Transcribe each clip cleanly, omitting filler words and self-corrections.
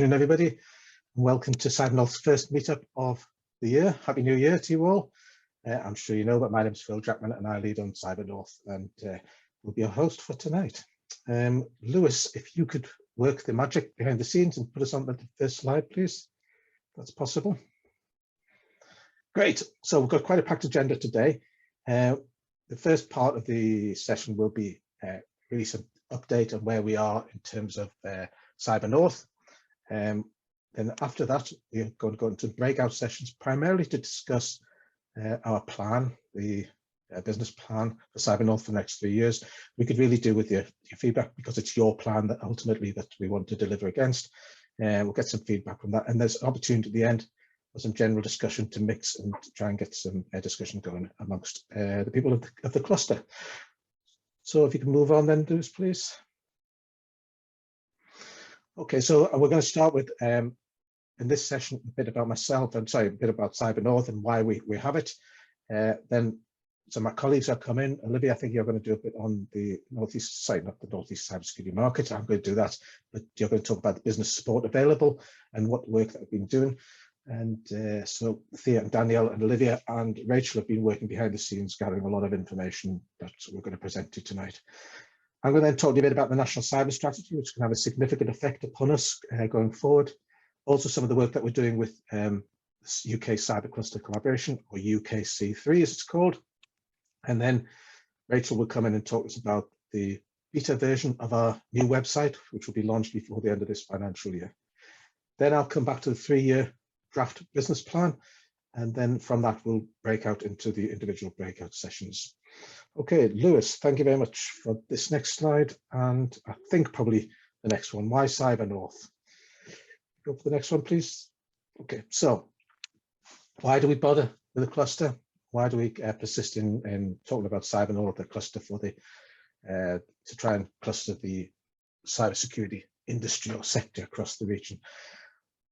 Everybody, and welcome to CyberNorth's first meetup of the year. Happy New Year to you all. I'm sure you know, but my name is Phil Jackman and I lead on CyberNorth and will be your host for tonight. Lewis, if you could work the magic behind the scenes and put us on the first slide, please. If that's possible. Great. So we've got quite a packed agenda today. The first part of the session will be really some update on where we are in terms of CyberNorth. Then after that, we're going to go into breakout sessions, primarily to discuss our plan, the business plan for CyberNorth for the next 3 years. We could really do with your feedback because it's your plan that ultimately that we want to deliver against. We'll get some feedback from that. And there's an opportunity at the end for some general discussion to mix and try and get some discussion going amongst the people of the cluster. So if you can move on then, Lewis, please. Okay, so we're going to start with, in this session, a bit about myself, a bit about CyberNorth and why we have it. Then some of my colleagues are coming. Olivia, I think you're going to do a bit on the Northeast side, not the Northeast cybersecurity market. I'm going to do that, but you're going to talk about the business support available and what work that we've been doing. And so Thea and Danielle and Olivia and Rachel have been working behind the scenes, gathering a lot of information that we're going to present to you tonight. I'm going to then talk to you a bit about the National Cyber Strategy, which can have a significant effect upon us going forward. Also, some of the work that we're doing with UK Cyber Cluster Collaboration, or UKC3 as it's called. And then Rachel will come in and talk to us about the beta version of our new website, which will be launched before the end of this financial year. Then I'll come back to the 3-year draft business plan. And then from that, we'll break out into the individual breakout sessions. Okay, Lewis, thank you very much for this next slide. And I think probably the next one, why CyberNorth? Go for the next one, please. Okay, so why do we bother with a cluster? Why do we persist in talking about CyberNorth, the cluster for the, to try and cluster the cybersecurity industry or sector across the region?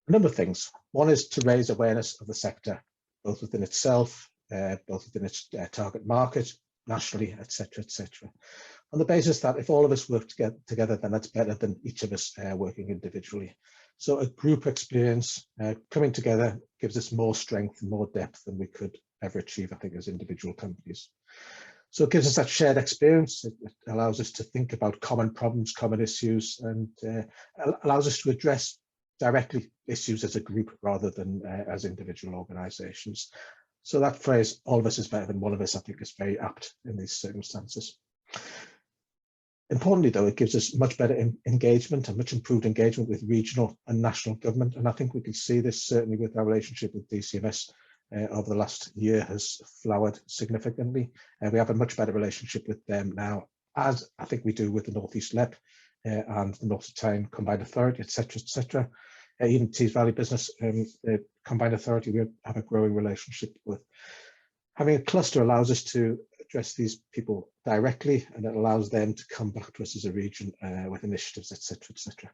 A number of things. One is to raise awareness of the sector, both within itself, both within its target market, nationally, etc., etc. On the basis that if all of us work together, then that's better than each of us working individually. So a group experience coming together gives us more strength and more depth than we could ever achieve, I think, as individual companies. So it gives us that shared experience. It allows us to think about common problems, common issues, and allows us to address directly issues as a group rather than as individual organizations. So that phrase, all of us is better than one of us, I think is very apt in these circumstances. Importantly, though, it gives us much better engagement and much improved engagement with regional and national government. And I think we can see this certainly with our relationship with DCMS over the last year has flowered significantly. And we have a much better relationship with them now, as I think we do with the Northeast LEP and the North Tyne Combined Authority, etc., etc. Even Tees Valley Business Combined Authority, we have a growing relationship with. Having a cluster allows us to address these people directly, and it allows them to come back to us as a region with initiatives, etc., etc.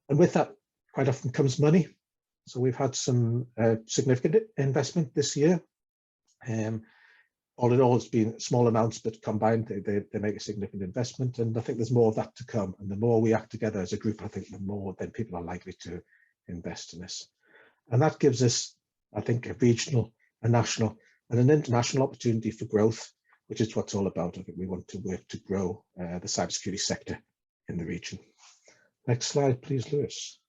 And with that, quite often comes money. So we've had some significant investment this year. All in all, it's been small amounts, but combined, they make a significant investment. And I think there's more of that to come. And the more we act together as a group, I think the more then people are likely to invest in this. And that gives us, I think, a regional, a national, and an international opportunity for growth, which is what it's all about. I think we want to work to grow the cybersecurity sector in the region. Next slide, please, Lewis.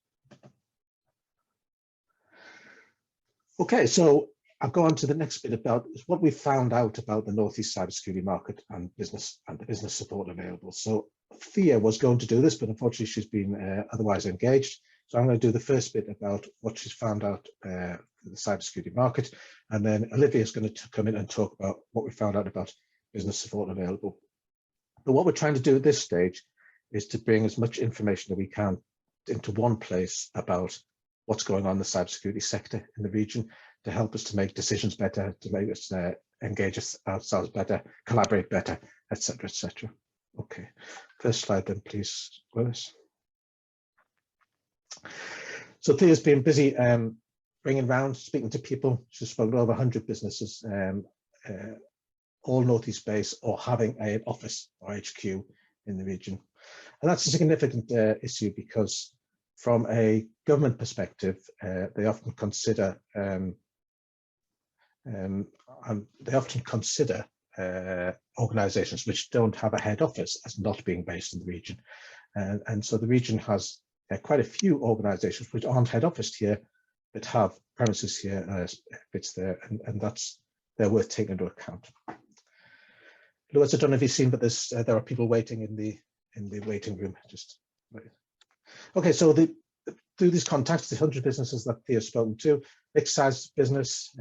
Okay, so I'll go on to the next bit about what we found out about the Northeast cybersecurity market and the business support available. So Thea was going to do this, but unfortunately she's been otherwise engaged. So I'm going to do the first bit about what she's found out in the cybersecurity market, and then Olivia is going to come in and talk about what we found out about business support available. But what we're trying to do at this stage is to bring as much information that we can into one place about what's going on in the cybersecurity sector in the region, to help us to make decisions better, to make us engage ourselves better, collaborate better, etc., etc. Okay, first slide then, please, Willis. So Thea's been busy bringing around, speaking to people. She's spoken to over 100 businesses, all Northeast based or having an office or HQ in the region. And that's a significant issue because from a government perspective, they often consider organisations which don't have a head office as not being based in the region, and so the region has quite a few organisations which aren't head officed here, but have premises here, bits there, and they're worth taking into account. Lewis, I don't know if you've seen, but there are people waiting in the waiting room. Just okay. So through these contacts, the 100 businesses that Theo's spoken to, mixed size business,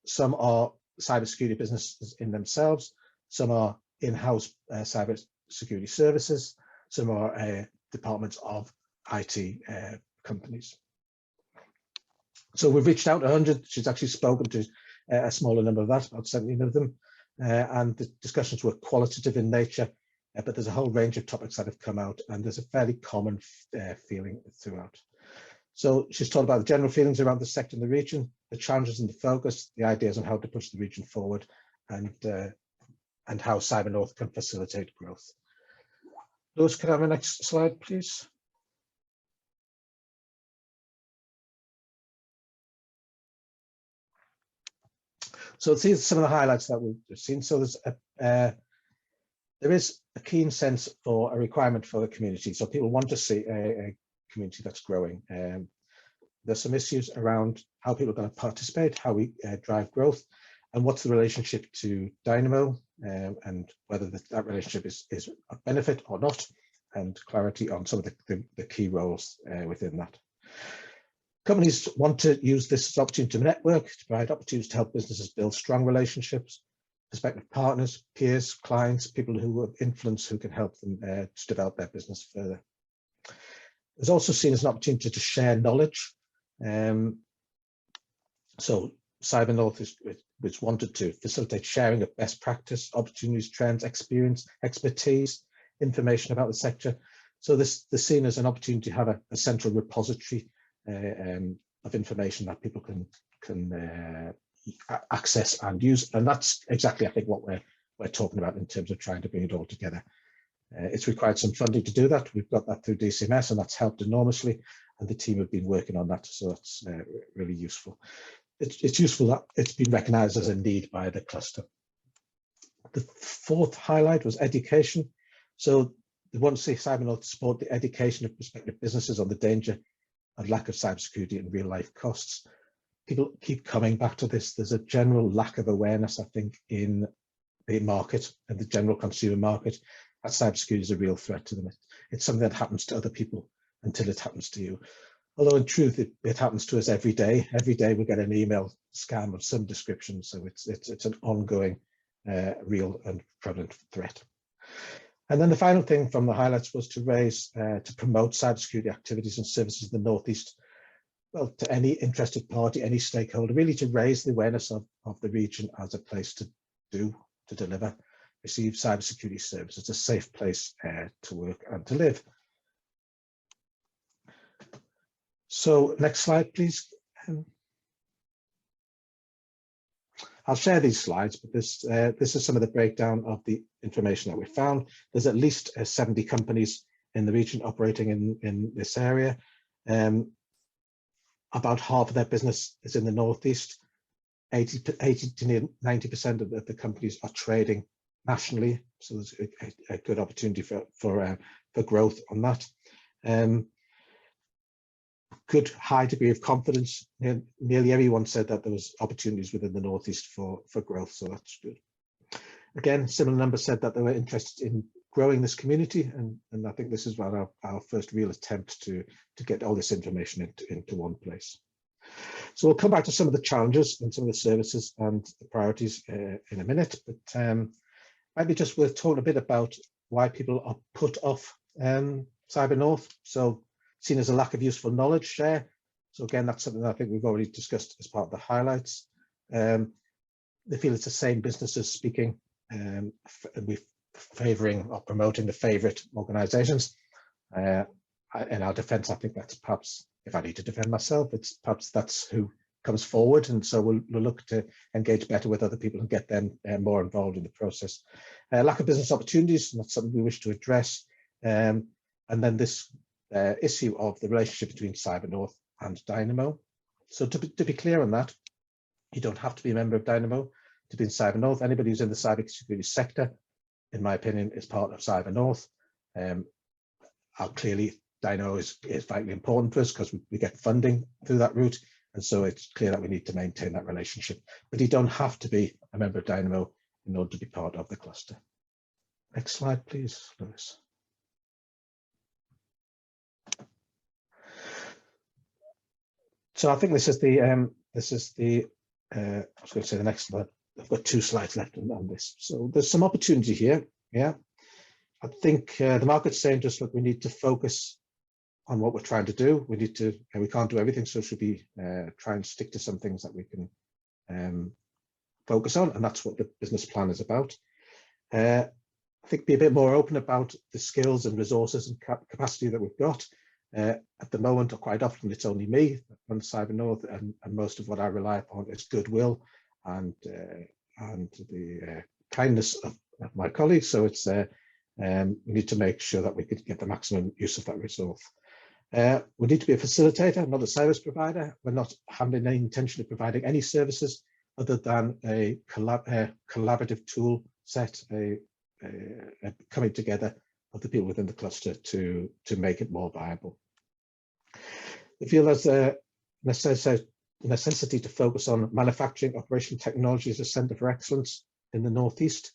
some are cybersecurity businesses in themselves, some are in-house cybersecurity services, some are departments of IT companies. So we've reached out to 100. She's actually spoken to a smaller number of that, about 17 of them, and the discussions were qualitative in nature, but there's a whole range of topics that have come out, and there's a fairly common feeling throughout. So she's talked about the general feelings around the sector in the region, the challenges and the focus, the ideas on how to push the region forward, and how CyberNorth can facilitate growth. Lewis, can I have the next slide, please? So these are some of the highlights that we've seen. So there is a keen sense for a requirement for the community. So people want to see a community that's growing. There's some issues around how people are going to participate, how we drive growth, and what's the relationship to Dynamo, and whether that relationship is a benefit or not, and clarity on some of the key roles within that. Companies want to use this as an opportunity to network, to provide opportunities to help businesses build strong relationships, prospective partners, peers, clients, people who have influence who can help them to develop their business further. It's also seen as an opportunity to share knowledge. So CyberNorth is wanted to facilitate sharing of best practice, opportunities, trends, experience, expertise, information about the sector. So this is seen as an opportunity to have a central repository of information that people can access and use, and that's exactly, I think, what we're talking about in terms of trying to bring it all together. It's required some funding to do that. We've got that through DCMS, and that's helped enormously, and the team have been working on that, so that's really useful. It's useful that it's been recognised as a need by the cluster. The fourth highlight was education. So they want to see CyberNorth support the education of prospective businesses on the danger and lack of cybersecurity and real life costs. People keep coming back to this. There's a general lack of awareness, I think, in the market and the general consumer market, that cybersecurity is a real threat to them. It's something that happens to other people until it happens to you. Although in truth, it happens to us every day. Every day we get an email scam of some description. So it's an ongoing, real and prevalent threat. And then the final thing from the highlights was to promote cybersecurity activities and services in the Northeast, well, to any interested party, any stakeholder, really to raise the awareness of the region as a place to deliver, receive cybersecurity services, a safe place to work and to live. So next slide, please. I'll share these slides, but this is some of the breakdown of the information that we found. There's at least 70 companies in the region operating in this area. About half of their business is in the Northeast. 80 to 90% of the companies are trading nationally, so there's a good opportunity for growth on that. Good high degree of confidence. Nearly everyone said that there was opportunities within the Northeast for growth, so that's good. Again, similar numbers said that they were interested in growing this community, and I think this is our first real attempt to get all this information into one place. So we'll come back to some of the challenges and some of the services and the priorities in a minute, but might be just worth talking a bit about why people are put off CyberNorth. So seen as a lack of useful knowledge share. So again, that's something that I think we've already discussed as part of the highlights. They feel it's the same businesses speaking, and we're favouring or promoting the favourite organisations. In our defence, I think that's perhaps, if I need to defend myself, it's perhaps that's who comes forward, and so we'll look to engage better with other people and get them more involved in the process. Lack of business opportunities, and that's something we wish to address. And then this issue of the relationship between CyberNorth and Dynamo. So to be clear on that, you don't have to be a member of Dynamo to be in CyberNorth. Anybody who's in the cybersecurity sector, in my opinion, is part of CyberNorth. Clearly, Dynamo is vitally important to us because we get funding through that route. And so it's clear that we need to maintain that relationship. But you don't have to be a member of Dynamo in order to be part of the cluster. Next slide, please, Lewis. So I think this is the I was going to say the next slide. I've got 2 slides left on this. So there's some opportunity here. Yeah, I think the market's saying just look, we need to focus on what we're trying to do. We need to, and we can't do everything, so should we try and stick to some things that we can focus on, and that's what the business plan is about. I think be a bit more open about the skills and resources and capacity that we've got. At the moment, or quite often, it's only me on CyberNorth, and most of what I rely upon is goodwill and the kindness of my colleagues. So it's we need to make sure that we can get the maximum use of that resource. We need to be a facilitator, not a service provider. We're not having any intention of providing any services other than a collaborative tool set, a coming together of the people within the cluster to make it more viable. I feel there's a necessity to focus on manufacturing, operation technology as a centre for excellence in the Northeast.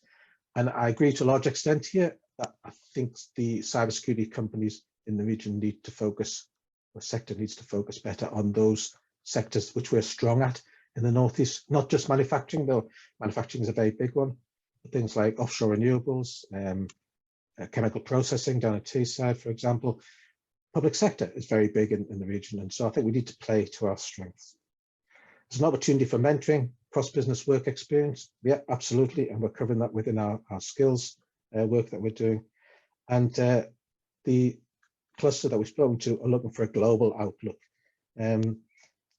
And I agree to a large extent here that I think the cybersecurity companies in the region need to focus, the sector needs to focus better on those sectors which we're strong at in the Northeast, not just manufacturing, though manufacturing is a very big one, but things like offshore renewables, chemical processing down at Teesside, for example. Public sector is very big in the region, and so I think we need to play to our strengths. There's an opportunity for mentoring, cross-business work experience. Yeah, absolutely, and we're covering that within our skills work that we're doing. And the cluster that we've spoken to are looking for a global outlook.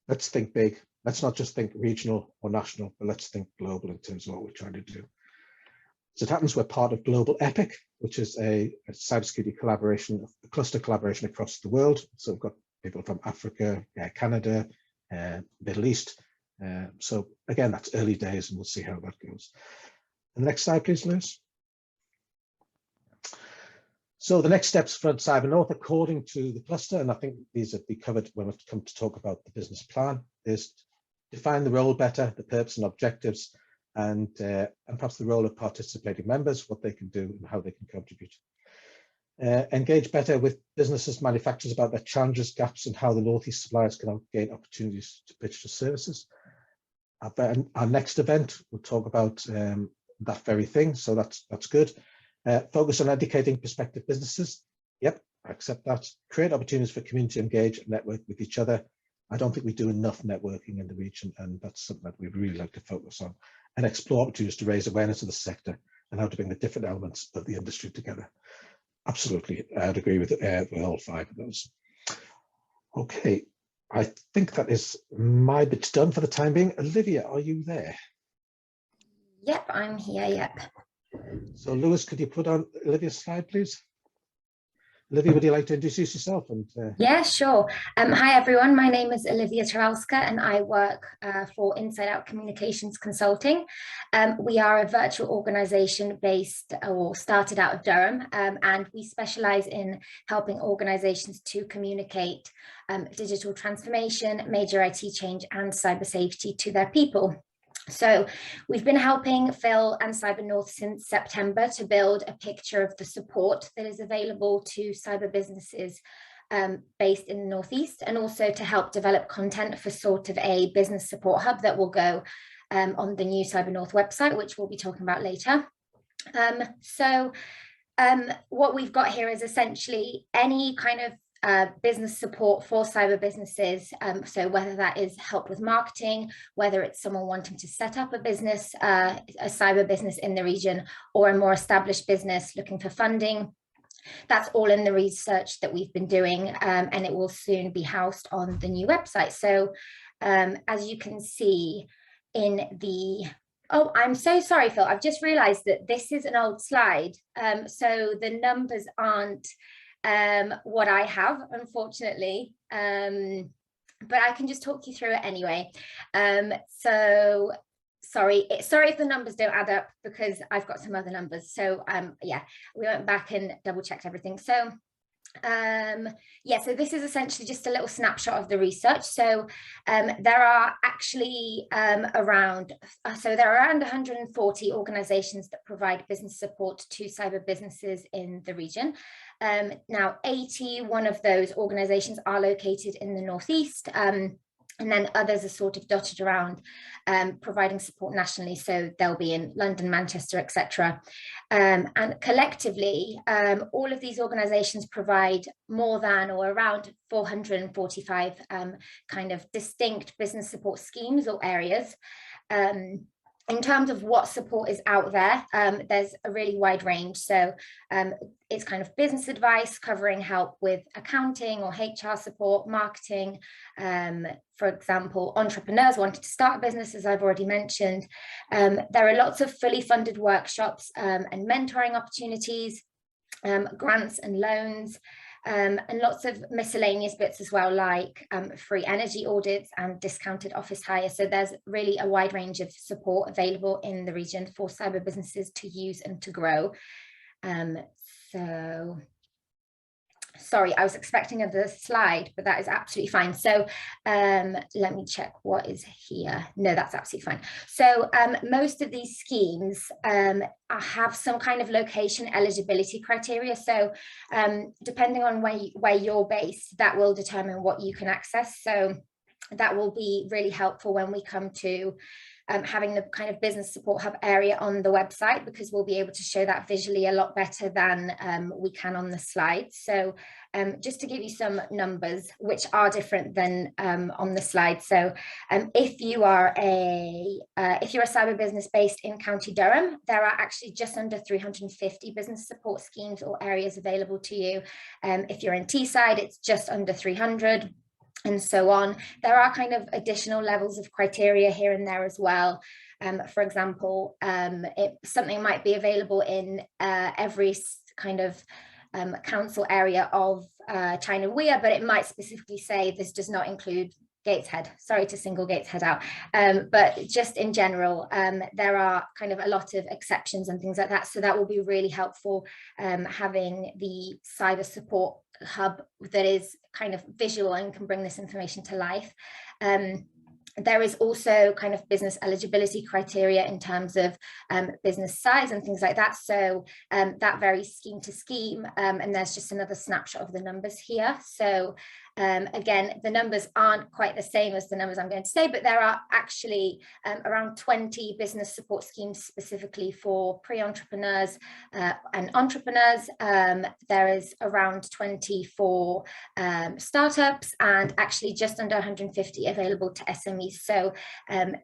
Let's think big. Let's not just think regional or national, but let's think global in terms of what we're trying to do. As it happens, we're part of Global EPIC, which is a cybersecurity collaboration, a cluster collaboration across the world. So we've got people from Africa, Canada, Middle East. So again, that's early days, and we'll see how that goes. And the next slide, please, Lewis. So the next steps for CyberNorth, according to the cluster, and I think these will be covered when we come to talk about the business plan, is define the role better, the purpose and objectives, and perhaps the role of participating members, what they can do and how they can contribute. Engage better with businesses, manufacturers about their challenges, gaps, and how the Northeast suppliers can gain opportunities to pitch the services. Our next event, we'll talk about that very thing, so that's good. Focus on educating prospective businesses. Yep, I accept that. Create opportunities for community to engage and network with each other. I don't think we do enough networking in the region, and that's something that we'd really like to focus on. And explore opportunities to raise awareness of the sector and how to bring the different elements of the industry together. Absolutely, I'd agree with all 5 of those. Okay, I think that is my bit done for the time being. Olivia, are you there? Yep, I'm here, yep. So Lewis, could you put on Olivia's slide, please? Olivia, would you like to introduce yourself? Yeah, sure. Hi, everyone. My name is Olivia Taralska, and I work for Inside Out Communications Consulting. We are a virtual organization based or started out of Durham, and we specialize in helping organizations to communicate digital transformation, major IT change, and cyber safety to their people. So we've been helping Phil and CyberNorth since September to build a picture of the support that is available to cyber businesses based in the Northeast, and also to help develop content for sort of a business support hub that will go on the new CyberNorth website, which we'll be talking about later. What we've got here is essentially any kind of business support for cyber businesses. So whether that is help with marketing, whether it's someone wanting to set up a business, a cyber business in the region, or a more established business looking for funding, that's all in the research that we've been doing, and it will soon be housed on the new website. So as you can see in the, oh, I'm so sorry, Phil, I've just realized that this is an old slide. So the numbers aren't what I have, unfortunately, but I can just talk you through it anyway. So sorry if the numbers don't add up, because I've got some other numbers. So yeah, we went back and double checked everything. So yeah, so this is essentially just a little snapshot of the research. So there are actually around 140 organizations that provide business support to cyber businesses in the region. Now 81 of those organizations are located in the Northeast, and then others are sort of dotted around, providing support nationally. So they'll be in London, Manchester, etc. And collectively, all of these organizations provide more than or around 445 kind of distinct business support schemes or areas. In terms of what support is out there, there's a really wide range. So it's kind of business advice covering help with accounting or HR support, marketing, for example, entrepreneurs wanting to start a business, as I've already mentioned. There are lots of fully funded workshops and mentoring opportunities, grants and loans, and lots of miscellaneous bits as well, like free energy audits and discounted office hire. So there's really a wide range of support available in the region for cyber businesses to use and to grow. So sorry, I was expecting another slide, but that is absolutely fine. So let me check what is here. No, that's absolutely fine. So most of these schemes have some kind of location eligibility criteria. So depending on where you're based, that will determine what you can access. So that will be really helpful when we come to having the kind of business support hub area on the website, because we'll be able to show that visually a lot better than we can on the slides. So just to give you some numbers, which are different than on the slide. So if you are a cyber business based in County Durham, there are actually just under 350 business support schemes or areas available to you. If you're in Teesside, it's just under 300. And so on. There are kind of additional levels of criteria here and there as well. For example, something might be available in every kind of council area of China Weir, but it might specifically say this does not include Gateshead. Sorry to single Gateshead out, but just in general, there are kind of a lot of exceptions and things like that. So that will be really helpful, having the cyber support hub that is kind of visual and can bring this information to life. There is also kind of business eligibility criteria in terms of business size and things like that. So that varies scheme to scheme. And there's just another snapshot of the numbers here. So again, the numbers aren't quite the same as the numbers I'm going to say, but there are actually around 20 business support schemes specifically for pre-entrepreneurs and entrepreneurs. There is around 20 for startups, and actually just under 150 available to SMEs. So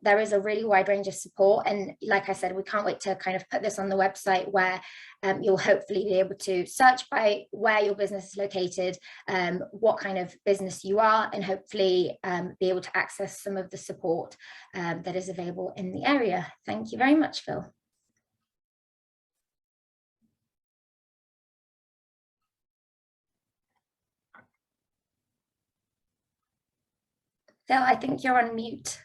there is a really wide range of support. And like I said, we can't wait to kind of put this on the website, where you'll hopefully be able to search by where your business is located, what kind of business you are, and hopefully be able to access some of the support that is available in the area. Thank you very much, Phil. Phil, I think you're on mute.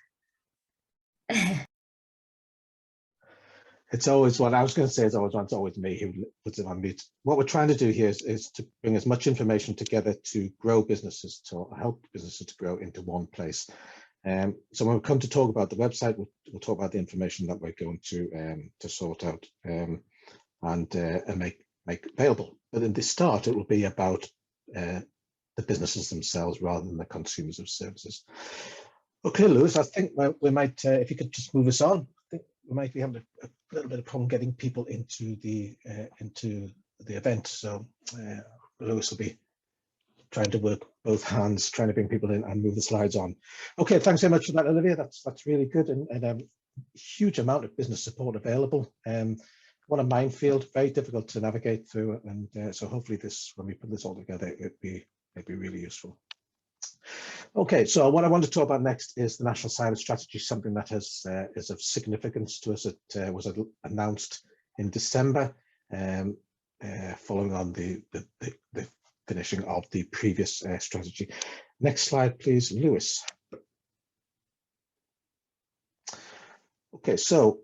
It's always what I was going to say. It's always me who puts it on mute. What we're trying to do here is to bring as much information together to grow businesses, to help businesses to grow into one place. So when we come to talk about the website, we'll talk about the information that we're going to sort out and make available. But in the start, it will be about the businesses themselves rather than the consumers of services. Okay, Lewis, I think we might, if you could just move us on. I think we might be having a little bit of problem getting people into the event. So Lewis will be trying to work both hands, trying to bring people in and move the slides on. Okay, thanks very much for that, Olivia. That's really good, and huge amount of business support available. What a minefield, very difficult to navigate through, and so hopefully this, when we put this all together, it'd be really useful. Okay, so what I want to talk about next is the National Cyber Strategy, something that is of significance to us. It was announced in December, following on the finishing of the previous strategy. Next slide, please, Lewis. Okay, so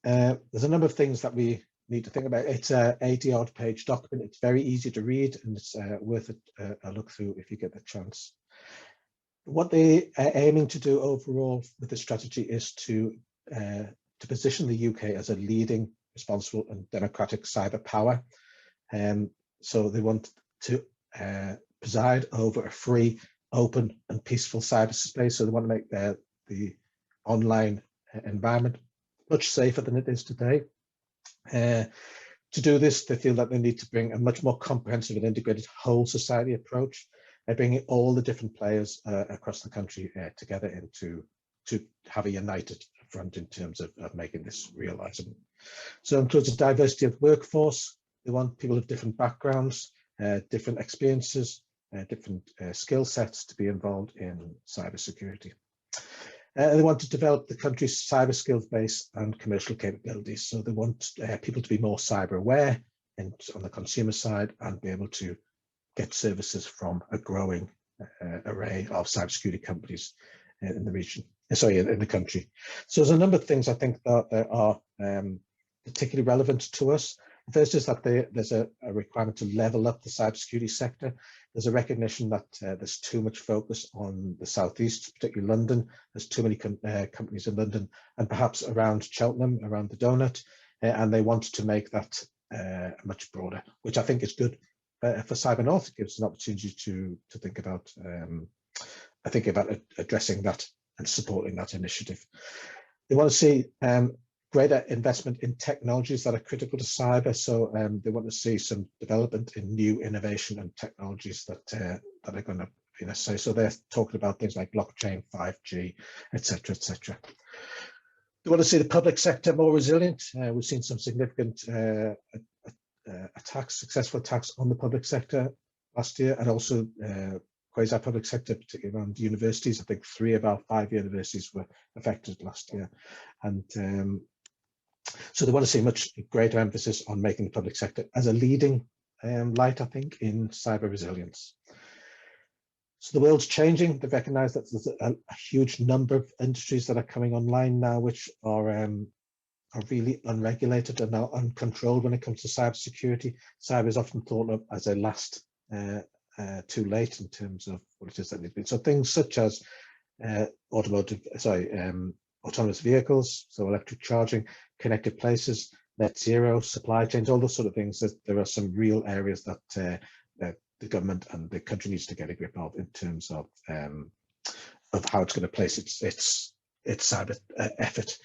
there's a number of things that we need to think about. It's a 80-odd page document. It's very easy to read, and it's worth a look through if you get the chance. What they are aiming to do overall with the strategy is to position the UK as a leading, responsible and democratic cyber power. So they want to preside over a free, open and peaceful cyberspace. So they want to make the online environment much safer than it is today. To do this, they feel that they need to bring a much more comprehensive and integrated whole society approach, bringing all the different players across the country together to have a united front in terms of making this realizable. So it includes a diversity of workforce. They want people of different backgrounds, different experiences, different skill sets to be involved in cybersecurity. They want to develop the country's cyber skills base and commercial capabilities. So they want people to be more cyber aware and on the consumer side, and be able to get services from a growing array of cybersecurity companies in the region, in the country. So there's a number of things I think that are particularly relevant to us. The first is that there's a requirement to level up the cybersecurity sector. There's a recognition that there's too much focus on the southeast, particularly London. There's too many companies in London and perhaps around Cheltenham, around the donut, and they want to make that much broader, which I think is good for CyberNorth. It gives us an opportunity to think about addressing that and supporting that initiative. They want to see greater investment in technologies that are critical to cyber. So they want to see some development in new innovation and technologies that are going to be necessary. So they're talking about things like blockchain, 5G, etc., etc. They want to see the public sector more resilient. We've seen some significant successful attacks on the public sector last year, and also quasi-public sector, particularly around universities. I think 3 of our 5 universities were affected last year. And so they want to see much greater emphasis on making the public sector as a leading light, I think, in cyber resilience. So the world's changing. They recognize that there's a huge number of industries that are coming online now, which are really unregulated and are uncontrolled when it comes to cybersecurity. Cyber is often thought of as a last too late in terms of what it is that needs to be. So things such as autonomous vehicles, so electric charging, connected places, net zero, supply chains, all those sort of things. There are some real areas that the government and the country needs to get a grip of in terms of how it's going to place its cyber effort.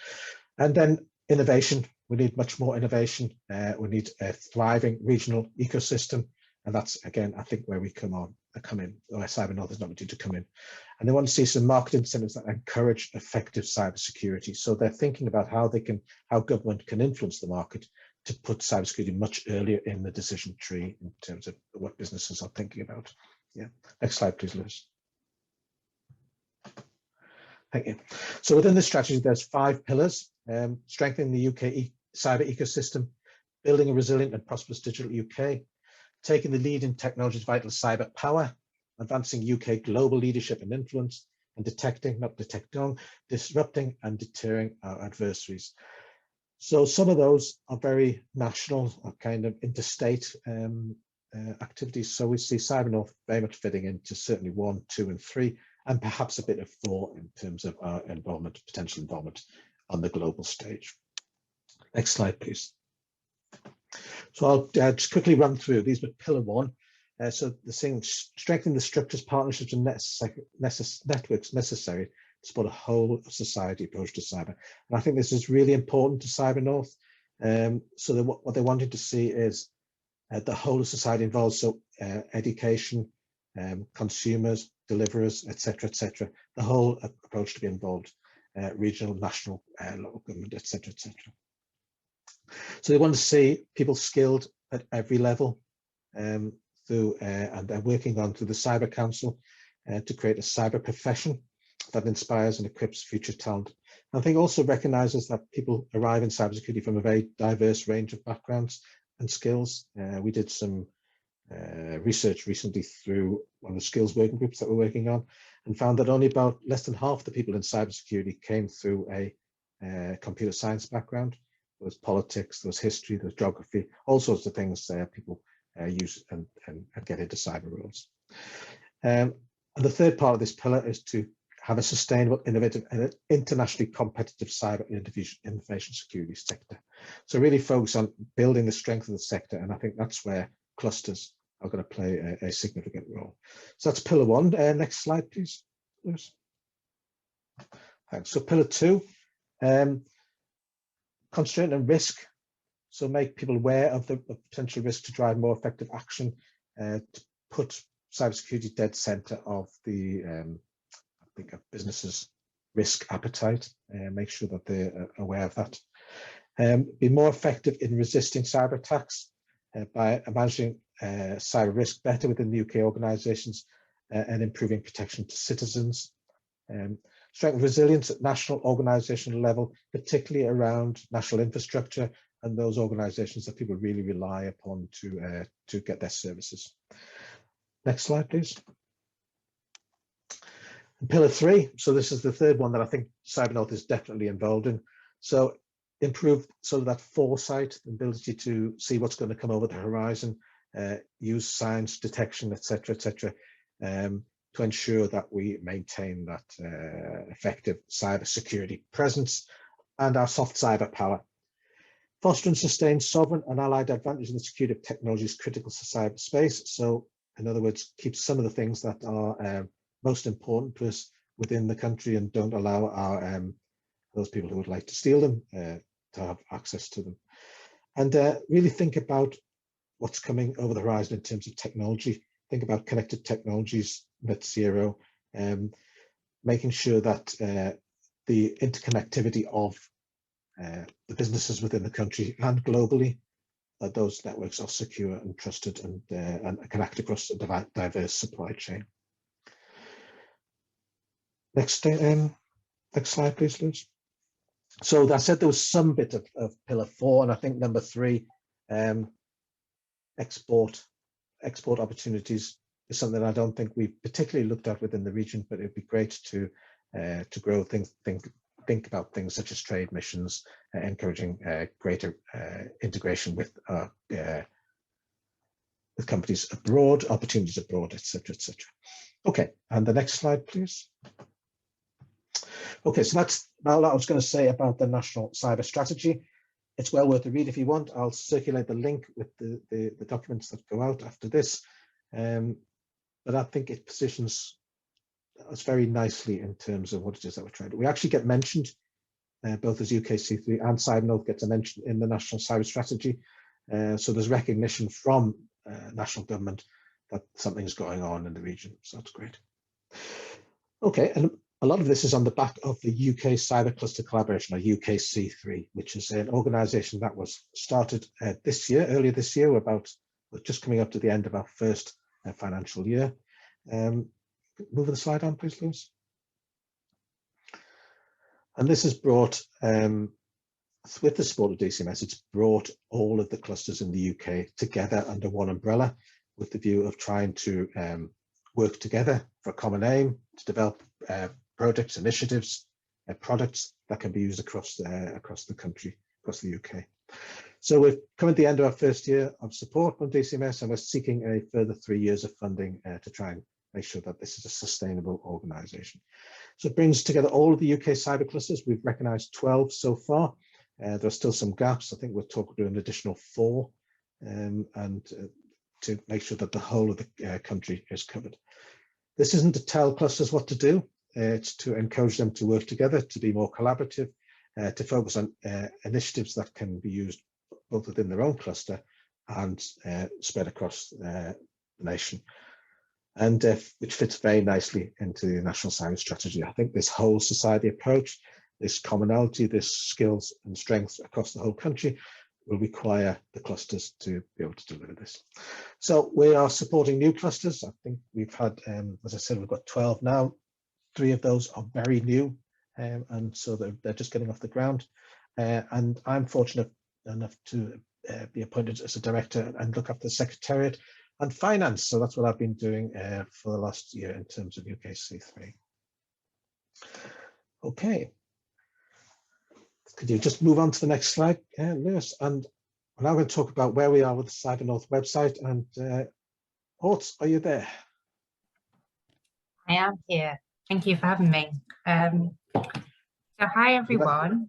And then innovation. We need much more innovation. We need a thriving regional ecosystem. And that's, again, I think where we come in, where CyberNorth is not due to come in. And they want to see some market incentives that encourage effective cybersecurity. So they're thinking about how government can influence the market to put cybersecurity much earlier in the decision tree in terms of what businesses are thinking about. Yeah. Next slide, please, Lewis. Thank you. So within this strategy, there's 5 pillars: strengthening the UK cyber ecosystem, building a resilient and prosperous digital UK, taking the lead in technology's vital cyber power, advancing UK global leadership and influence, and disrupting and deterring our adversaries. So some of those are very national or kind of interstate activities. So we see CyberNorth very much fitting into certainly 1, 2, and 3, and perhaps a bit of 4 in terms of our involvement, potential involvement on the global stage. Next slide, please. So I'll just quickly run through these, but pillar 1. So the thing, strengthening the structures, partnerships, and networks necessary to support a whole society approach to cyber. And I think this is really important to CyberNorth. So what they wanted to see is the whole of society involved. So education, consumers, deliverers, etc., etc. The whole approach to be involved, regional, national, local government, etc., etc. So they want to see people skilled at every level and they're working on through the Cyber Council to create a cyber profession that inspires and equips future talent. And I think also recognises that people arrive in cybersecurity from a very diverse range of backgrounds and skills. We did some research recently through one of the skills working groups that we're working on, and found that only about less than half the people in cybersecurity came through a computer science background. There was politics, there was history, there was geography, all sorts of things people use and get into cyber roles. And the third part of this pillar is to have a sustainable, innovative, and internationally competitive cyber information security sector. So really focus on building the strength of the sector, and I think that's where clusters are going to play a significant role. So that's pillar one. Next slide, please. Thanks. So pillar two, constraint and risk. So make people aware of the potential risk to drive more effective action, to put cybersecurity dead center of the I think of businesses' risk appetite, make sure that they're aware of that. Be more effective in resisting cyber attacks by managing cyber risk better within the UK organisations and improving protection to citizens. Strengthen resilience at national organisational level, particularly around national infrastructure and those organisations that people really rely upon to get their services. Next slide, please. Pillar three, so this is the third one that I think CyberNorth is definitely involved in. So improve sort of that foresight, the ability to see what's going to come over the horizon, use science detection, etc., to ensure that we maintain that effective cyber security presence and our soft cyber power. Foster and sustain sovereign and allied advantage in the security of technologies critical to cyberspace. So in other words, keep some of the things that are most important to us within the country and don't allow our those people who would like to steal them to have access to them. And really think about what's coming over the horizon in terms of technology. Think about connected technologies, net zero, making sure that the interconnectivity of the businesses within the country and globally, that those networks are secure and trusted and can act across a diverse supply chain. Next slide, please, Liz. So I said there was some bit of pillar four, and I think number three, export opportunities is something I don't think we've particularly looked at within the region, but it'd be great to grow things, think about things such as trade missions, encouraging greater integration with companies abroad, opportunities abroad, etc., etc. Okay, and the next slide, please. Okay, so that's all I was going to say about the National Cyber Strategy. It's well worth a read if you want. I'll circulate the link with the documents that go out after this. But I think it positions us very nicely in terms of what it is that we're trying to do. We actually get mentioned, both as UKC3 and CyberNorth gets a mention in the National Cyber Strategy. So there's recognition from national government that something's going on in the region. So that's great. Okay, and a lot of this is on the back of the UK Cyber Cluster Collaboration, or UKC3, which is an organisation that was started earlier this year. We're just coming up to the end of our first financial year. Move the slide on, please, Lewis. And this has brought, with the support of DCMS, it's brought all of the clusters in the UK together under one umbrella with the view of trying to work together for a common aim to develop projects, initiatives, products that can be used across the country, across the UK. So we've come at the end of our first year of support from DCMS, and we're seeking a further 3 years of funding to try and make sure that this is a sustainable organisation. So it brings together all of the UK cyber clusters. We've recognised 12 so far. There are still some gaps. I think we'll talk about an additional 4, and to make sure that the whole of the country is covered. This isn't to tell clusters what to do. It's to encourage them to work together, to be more collaborative, to focus on initiatives that can be used both within their own cluster and spread across the nation, and which fits very nicely into the National Cyber Strategy. I think this whole society approach, this commonality, this skills and strengths across the whole country will require the clusters to be able to deliver this. So we are supporting new clusters. I think we've had, as I said, we've got 12 now. 3 of those are very new, and so they're just getting off the ground. And I'm fortunate enough to be appointed as a director and look after the secretariat. and finance. So that's what I've been doing for the last year in terms of UK C3. Okay. Could you just move on to the next slide, Lewis? And we're now going to talk about where we are with the CyberNorth website. And Ort, are you there? I am here. Thank you for having me. So hi everyone.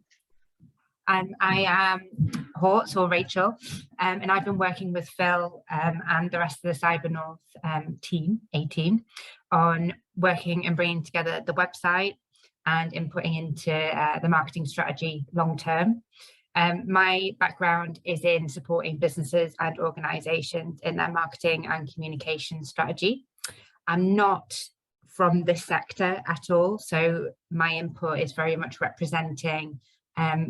I am Hort or Rachel, and I've been working with Phil and the rest of the CyberNorth team on working and bringing together the website and inputting into the marketing strategy long term. My background is in supporting businesses and organizations in their marketing and communication strategy. I'm not from this sector at all, so my input is very much representing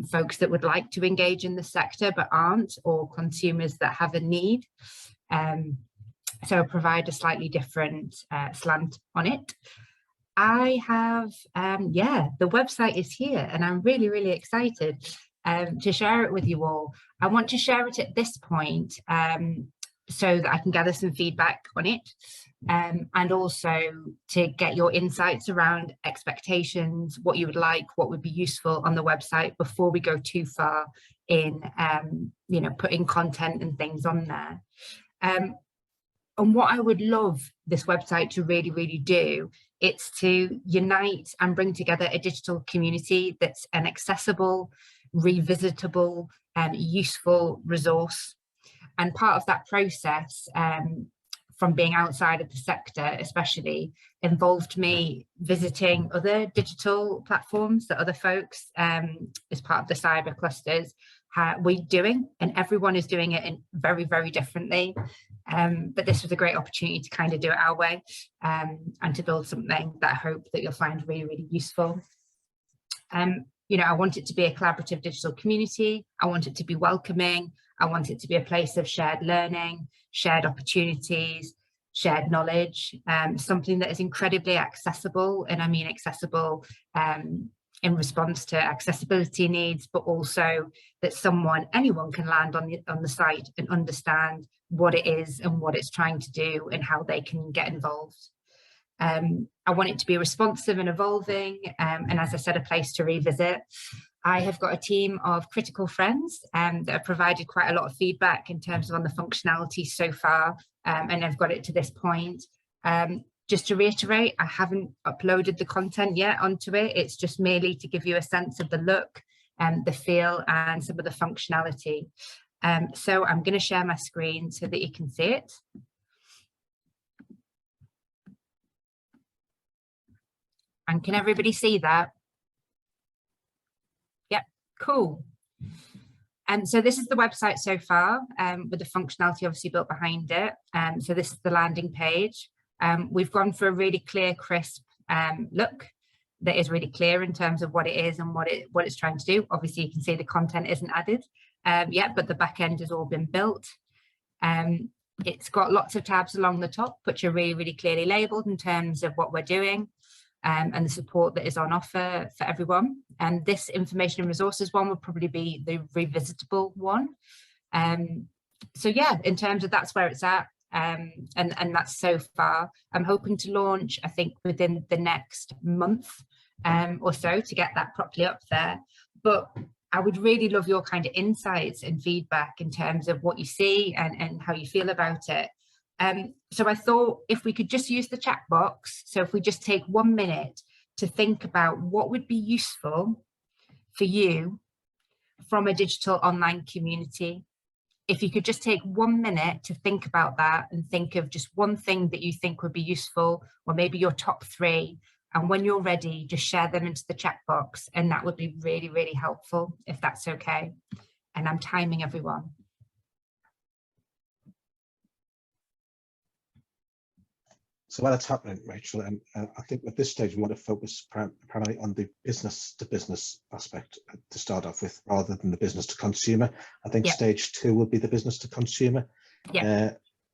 folks that would like to engage in the sector but aren't, or consumers that have a need. So I provide a slightly different slant on it. I have, the website is here and I'm really, really excited to share it with you all. I want to share it at this point so that I can gather some feedback on it, and also to get your insights around expectations, what you would like, what would be useful on the website before we go too far in, putting content and things on there. And what I would love this website to really, really do, it's to unite and bring together a digital community that's an accessible, revisitable, and useful resource. And part of that process, from being outside of the sector especially, involved me visiting other digital platforms that other folks, as part of the cyber clusters, we're doing, and everyone is doing it in very, very differently. But this was a great opportunity to kind of do it our way, and to build something that I hope that you'll find really, really useful. I want it to be a collaborative digital community. I want it to be welcoming. I want it to be a place of shared learning, shared opportunities, shared knowledge, something that is incredibly accessible. And I mean accessible in response to accessibility needs, but also that anyone can land on the site and understand what it is and what it's trying to do and how they can get involved. I want it to be responsive and evolving, and as I said, a place to revisit. I have got a team of critical friends that have provided quite a lot of feedback in terms of on the functionality so far, and I've got it to this point. Just to reiterate, I haven't uploaded the content yet onto it. It's just merely to give you a sense of the look, the feel, and some of the functionality. So I'm going to share my screen so that you can see it. And can everybody see that? Yep, cool. So this is the website so far, with the functionality obviously built behind it. So this is the landing page. We've gone for a really clear, crisp look that is really clear in terms of what it is and what it's trying to do. Obviously, you can see the content isn't added yet, but the back end has all been built. It's got lots of tabs along the top, which are really, really clearly labeled in terms of what we're doing. And the support that is on offer for everyone. And this information and resources one would probably be the revisitable one. So yeah, in terms of that's where it's at, and that's so far. I'm hoping to launch, I think, within the next month or so to get that properly up there. But I would really love your kind of insights and feedback in terms of what you see and how you feel about it. So I thought if we could just use the chat box, so if we just take 1 minute to think about what would be useful for you from a digital online community. If you could just take 1 minute to think about that and think of just one thing that you think would be useful, or maybe your top 3. And when you're ready, just share them into the chat box. And that would be really, really helpful if that's okay. And I'm timing everyone. So while that's happening, Rachel, and I think at this stage we want to focus primarily on the business-to-business aspect to start off with, rather than the business-to-consumer. I think stage 2 will be the business-to-consumer.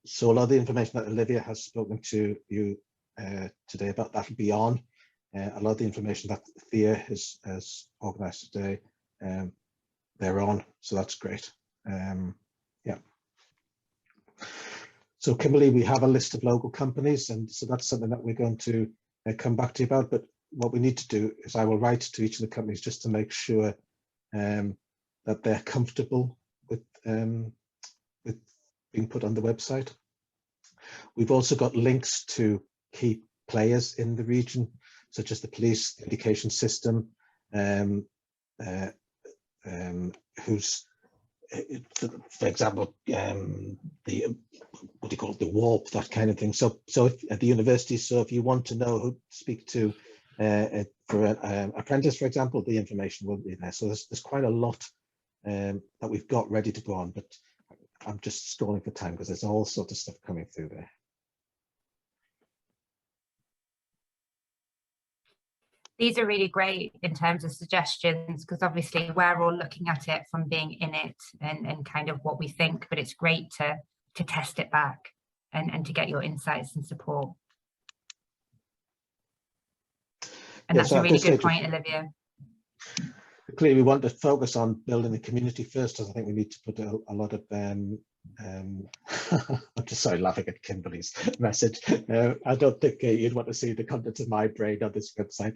So a lot of the information that Olivia has spoken to you today about, that will be on. A lot of the information that Thea has organised today, they're on, so that's great. So Kimberly, we have a list of local companies, and so that's something that we're going to come back to you about. But what we need to do is I will write to each of the companies just to make sure that they're comfortable with being put on the website. We've also got links to key players in the region, such as the police, the education system, who's, for example, the what do you call it, the warp, that kind of thing. So if, at the university, so if you want to know who to speak to for an apprentice, for example, the information will be there. So there's quite a lot that we've got ready to go on, but I'm just stalling for time because there's all sorts of stuff coming through there. These are really great in terms of suggestions, because obviously we're all looking at it from being in it and kind of what we think, but it's great to test it back and to get your insights and support. And Yeah, that's so a really good point, Olivia. Clearly, we want to focus on building the community first, as I think we need to put a lot of I'm just sorry, laughing at Kimberly's message. I don't think you'd want to see the contents of my brain on this website.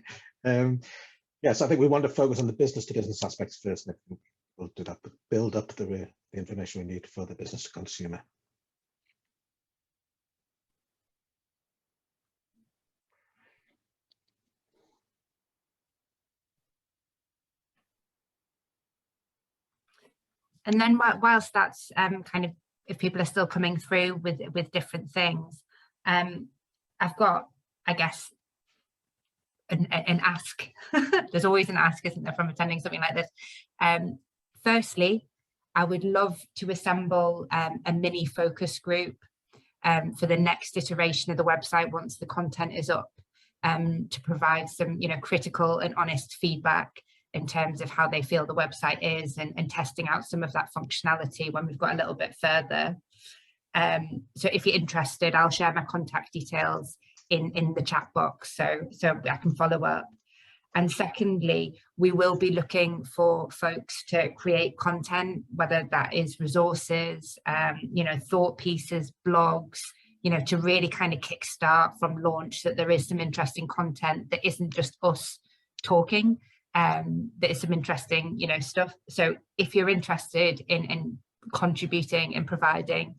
Yes, I think we want to focus on the business to business aspects first, and we'll do that, but build up the information we need for the business to consumer. And then whilst that's kind of, if people are still coming through with different things, I've got, I guess, an ask. There's always an ask, isn't there, from attending something like this. Firstly, I would love to assemble a mini focus group for the next iteration of the website once the content is up, to provide some, critical and honest feedback in terms of how they feel the website is, and testing out some of that functionality when we've got a little bit further. So if you're interested, I'll share my contact details in the chat box so I can follow up. And secondly, we will be looking for folks to create content, whether that is resources, thought pieces, blogs, to really kind of kickstart from launch, that there is some interesting content that isn't just us talking. That is some interesting, stuff. So if you're interested in contributing and providing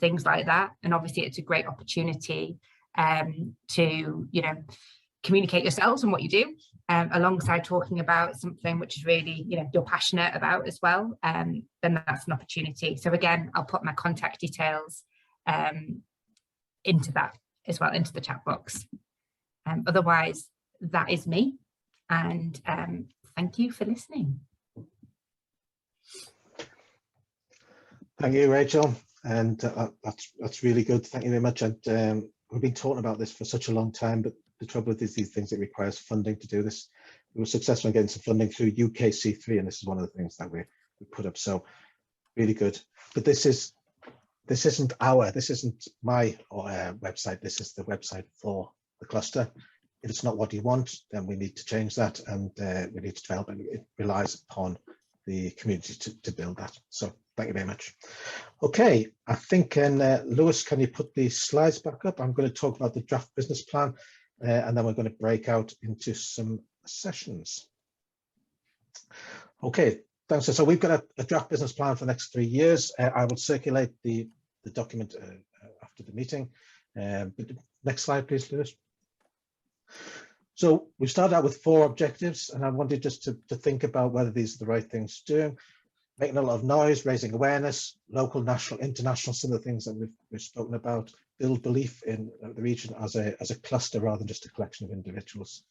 things like that, and obviously it's a great opportunity to, communicate yourselves and what you do, alongside talking about something which is really, you're passionate about as well, then that's an opportunity. So again, I'll put my contact details into that as well, into the chat box. Otherwise, that is me. And thank you for listening. Thank you, Rachel. And that's really good. Thank you very much. And we've been talking about this for such a long time, but the trouble with these things, it requires funding to do this. We were successful in getting some funding through UKC3, and this is one of the things that we put up. So really good. But this isn't my website. This is the website for the cluster. If it's not what you want, then we need to change that, and we need to develop, and it relies upon the community to build that. So thank you very much. Okay, I think, Lewis, can you put the slides back up? I'm going to talk about the draft business plan, and then we're going to break out into some sessions. Okay, thanks. So we've got a draft business plan for the next 3 years. I will circulate the document after the meeting. But next slide, please, Lewis. So we started out with 4 objectives, and I wanted just to think about whether these are the right things to do. Making a lot of noise, raising awareness, local, national, international, some of the things that we've spoken about, build belief in the region as a cluster rather than just a collection of individuals.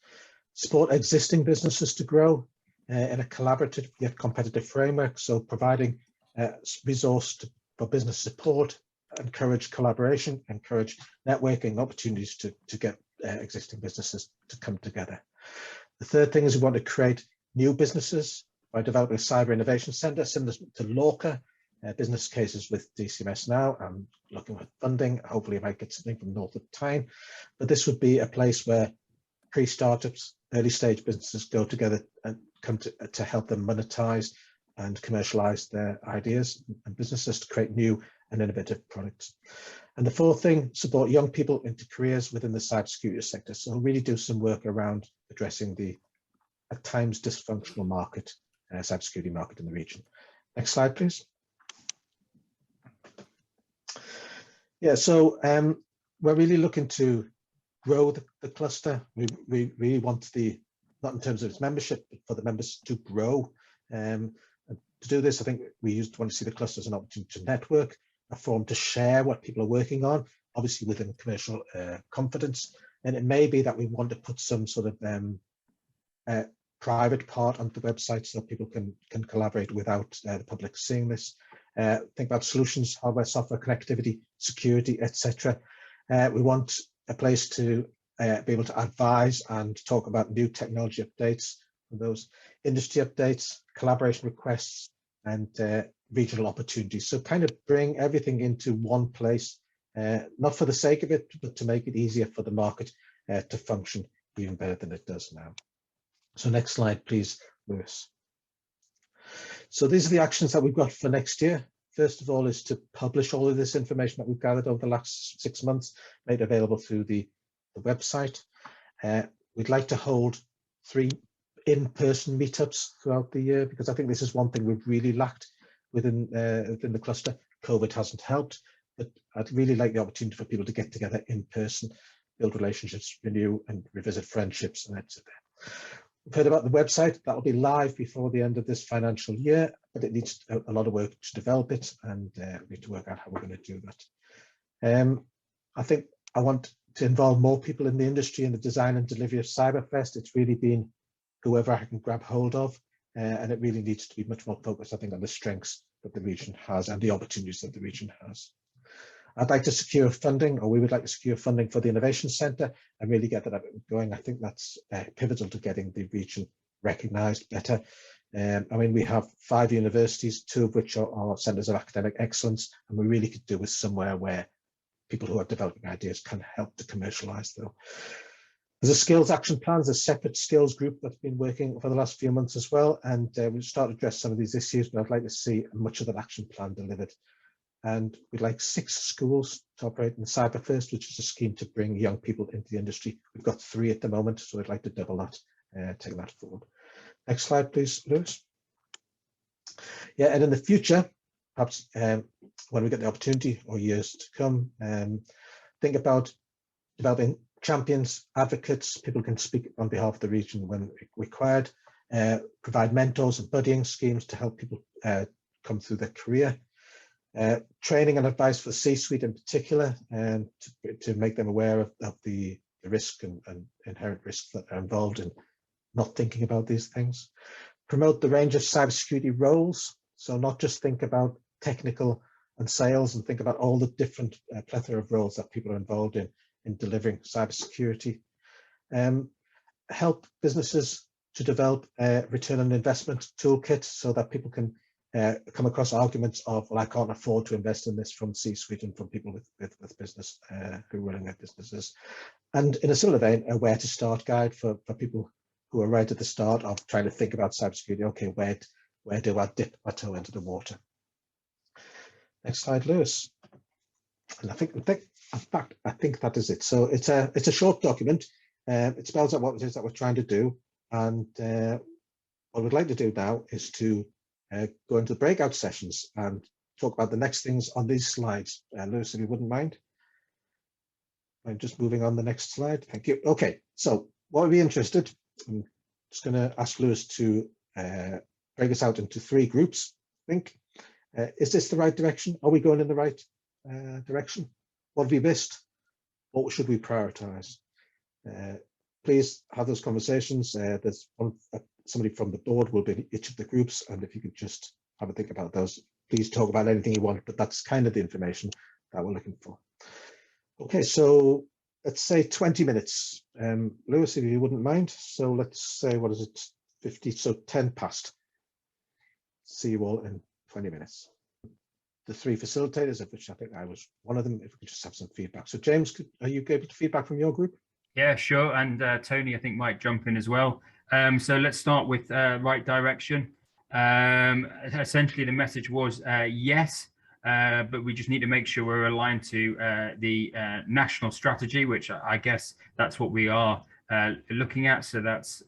Support existing businesses to grow in a collaborative yet competitive framework, so providing resource for business support, encourage collaboration, encourage networking opportunities to get existing businesses to come together. The third thing is we want to create new businesses by developing a cyber innovation centre similar to Lorca, business cases with DCMS now. I'm looking at funding. Hopefully I might get something from North of Tyne, but this would be a place where pre-startups, early stage businesses go together and come to help them monetize and commercialize their ideas and businesses to create new and innovative products. And the fourth thing, support young people into careers within the cybersecurity sector. So really do some work around addressing the, at times, dysfunctional market, cybersecurity market in the region. Next slide, please. Yeah, so we're really looking to grow the cluster. We really want the, not in terms of its membership, but for the members to grow. And to do this, I think we want to see the cluster as an opportunity to network, a forum to share what people are working on, obviously within commercial confidence. And it may be that we want to put some sort of private part onto the website so people can collaborate without the public seeing this. Think about solutions, hardware, software, connectivity, security, etc. We want a place to be able to advise and talk about new technology updates, those industry updates, collaboration requests, and regional opportunities. So kind of bring everything into one place, not for the sake of it, but to make it easier for the market to function even better than it does now. So next slide, please, Lewis. So these are the actions that we've got for next year. First of all is to publish all of this information that we've gathered over the last 6 months, made available through the website. We'd like to hold 3 in-person meetups throughout the year, because I think this is one thing we've really lacked within the cluster. COVID hasn't helped, but I'd really like the opportunity for people to get together in person, build relationships, renew and revisit friendships, and etc. We've heard about the website. That will be live before the end of this financial year, but it needs a lot of work to develop it, and we need to work out how we're going to do that. I think I want to involve more people in the industry in the design and delivery of CyberFest. It's really been whoever I can grab hold of, and it really needs to be much more focused, I think, on the strengths that the region has and the opportunities that the region has. I'd like to secure funding, or we would like to secure funding for the Innovation Centre and really get that going. I think that's pivotal to getting the region recognised better. I mean, we have 5 universities, 2 of which are centres of academic excellence, and we really could do with somewhere where people who are developing ideas can help to commercialise them. There's a skills action plan, there's a separate skills group that's been working for the last few months as well, and we'll start to address some of these issues, but I'd like to see much of that action plan delivered. And we'd like 6 schools to operate in CyberFirst, which is a scheme to bring young people into the industry. We've got 3 at the moment, so I'd like to double that, take that forward. Next slide, please, Lewis. Yeah, and in the future, perhaps when we get the opportunity or years to come, think about developing champions, advocates, people who can speak on behalf of the region when required, provide mentors and buddying schemes to help people come through their career. Training and advice for the C-suite in particular, and to make them aware of the risk and inherent risks that are involved in not thinking about these things. Promote the range of cybersecurity roles, so not just think about technical and sales, and think about all the different plethora of roles that people are involved in delivering cybersecurity. Help businesses to develop a return on investment toolkit so that people can come across arguments of, well, I can't afford to invest in this, from C-suite and from people with business who are running their businesses. And in a similar vein, a where to start guide for people who are right at the start of trying to think about cybersecurity. Okay, where do I dip my toe into the water? Next slide, Lewis. And I think that is it. So it's a short document. It spells out what it is that we're trying to do. And what we'd like to do now is to go into the breakout sessions and talk about the next things on these slides. Lewis, if you wouldn't mind. I'm just moving on the next slide. Thank you. Okay, so what would be interested, I'm just going to ask Lewis to break us out into 3 groups, I think. Is this the right direction? Are we going in the right direction? What have we missed? What should we prioritize? Please have those conversations. There's somebody from the board will be in each of the groups, and if you could just have a think about those. Please talk about anything you want, but that's kind of the information that we're looking for. Okay, so let's say 20 minutes. Lewis, if you wouldn't mind. So let's say, what is it, 50, so 10 past. See you all in 20 minutes. The 3 facilitators, of which I think I was one of them, if we could just have some feedback. So James, are you able to feedback from your group? Yeah, sure. And Tony, I think, might jump in as well. So let's start with right direction. Essentially, the message was yes. but we just need to make sure we're aligned to the national strategy, which I guess that's what we are looking at. So that's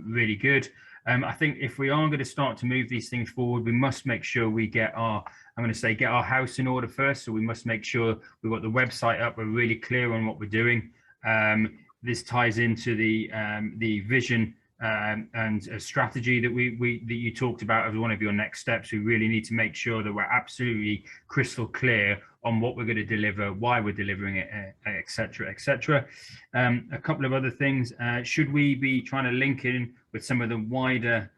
really good. I think if we are going to start to move these things forward, we must make sure we get our, I'm going to say, get our house in order first. So we must make sure we've got the website up, we're really clear on what we're doing. This ties into the vision and a strategy that that you talked about as one of your next steps. We really need to make sure that we're absolutely crystal clear on what we're going to deliver, why we're delivering it, etc., etc. A couple of other things. Should we be trying to link in with some of the wider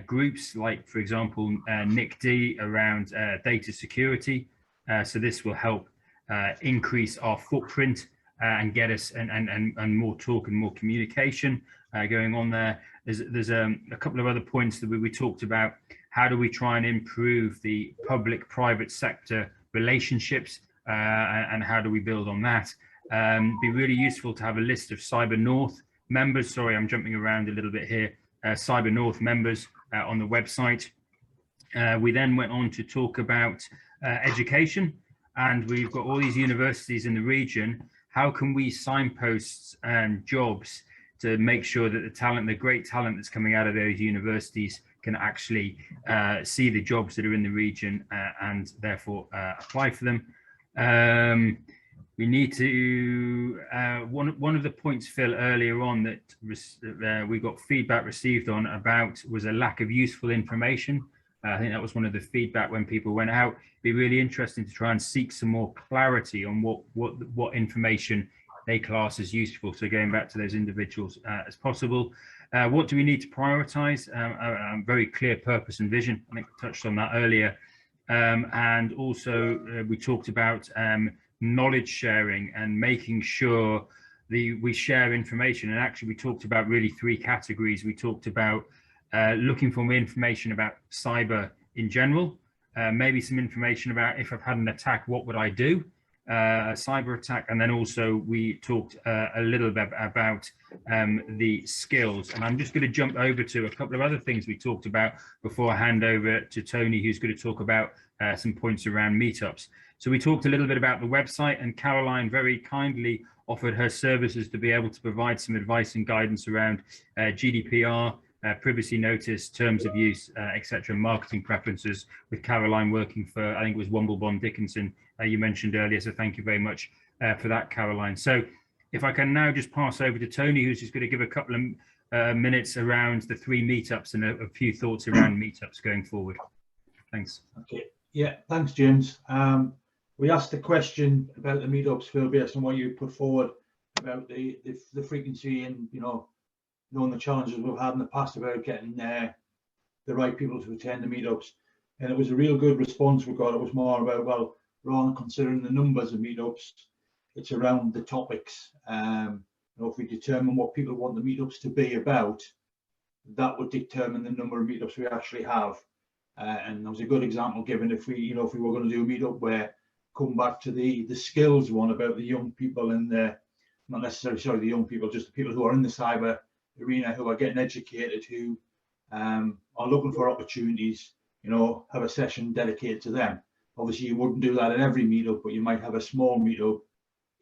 groups, like, for example, NICD around data security? So this will help increase our footprint and get us and more talk and more communication going on there. There's a couple of other points that we talked about. How do we try and improve the public-private sector relationships, and how do we build on that? Be really useful to have a list of CyberNorth members. Sorry, I'm jumping around a little bit here. CyberNorth members on the website. We then went on to talk about education, and we've got all these universities in the region. How can we signpost jobs to make sure that the talent, the great talent that's coming out of those universities, can actually see the jobs that are in the region and therefore apply for them? We need to, one of the points, Phil, earlier on that we got feedback received on about was a lack of useful information. I think that was one of the feedback when people went out. It'd be really interesting to try and seek some more clarity on what information they class as useful. So going back to those individuals as possible. What do we need to prioritize? Very clear purpose and vision. I think we touched on that earlier. And also we talked about knowledge sharing and making sure we share information. And actually we talked about really 3 categories. We talked about looking for more information about cyber in general, maybe some information about if I've had an attack, what would I do? A cyber attack. And then also we talked a little bit about the skills. And I'm just going to jump over to a couple of other things we talked about before I hand over to Tony, who's going to talk about some points around meetups. So we talked a little bit about the website, and Caroline very kindly offered her services to be able to provide some advice and guidance around GDPR, privacy notice, terms of use, etc., marketing preferences, with Caroline working for, I think it was Womblebond Dickinson, you mentioned earlier. So thank you very much for that, Caroline. So if I can now just pass over to Tony, who's just going to give a couple of minutes around the 3 meetups and a few thoughts around meetups going forward. Thanks. Okay. Yeah, thanks, James. We asked a question about the meetups, Phil, based on what you put forward about the frequency and, knowing the challenges we've had in the past about getting the right people to attend the meetups. And it was a real good response we got. It was more about, well, rather than considering the numbers of meetups, it's around the topics. If we determine what people want the meetups to be about, that would determine the number of meetups we actually have. And there was a good example given if we were going to do a meetup where, come back to the skills one about the young people and not necessarily the young people, just the people who are in the cyber arena, who are getting educated, who are looking for opportunities, have a session dedicated to them. Obviously you wouldn't do that in every meetup, but you might have a small meetup.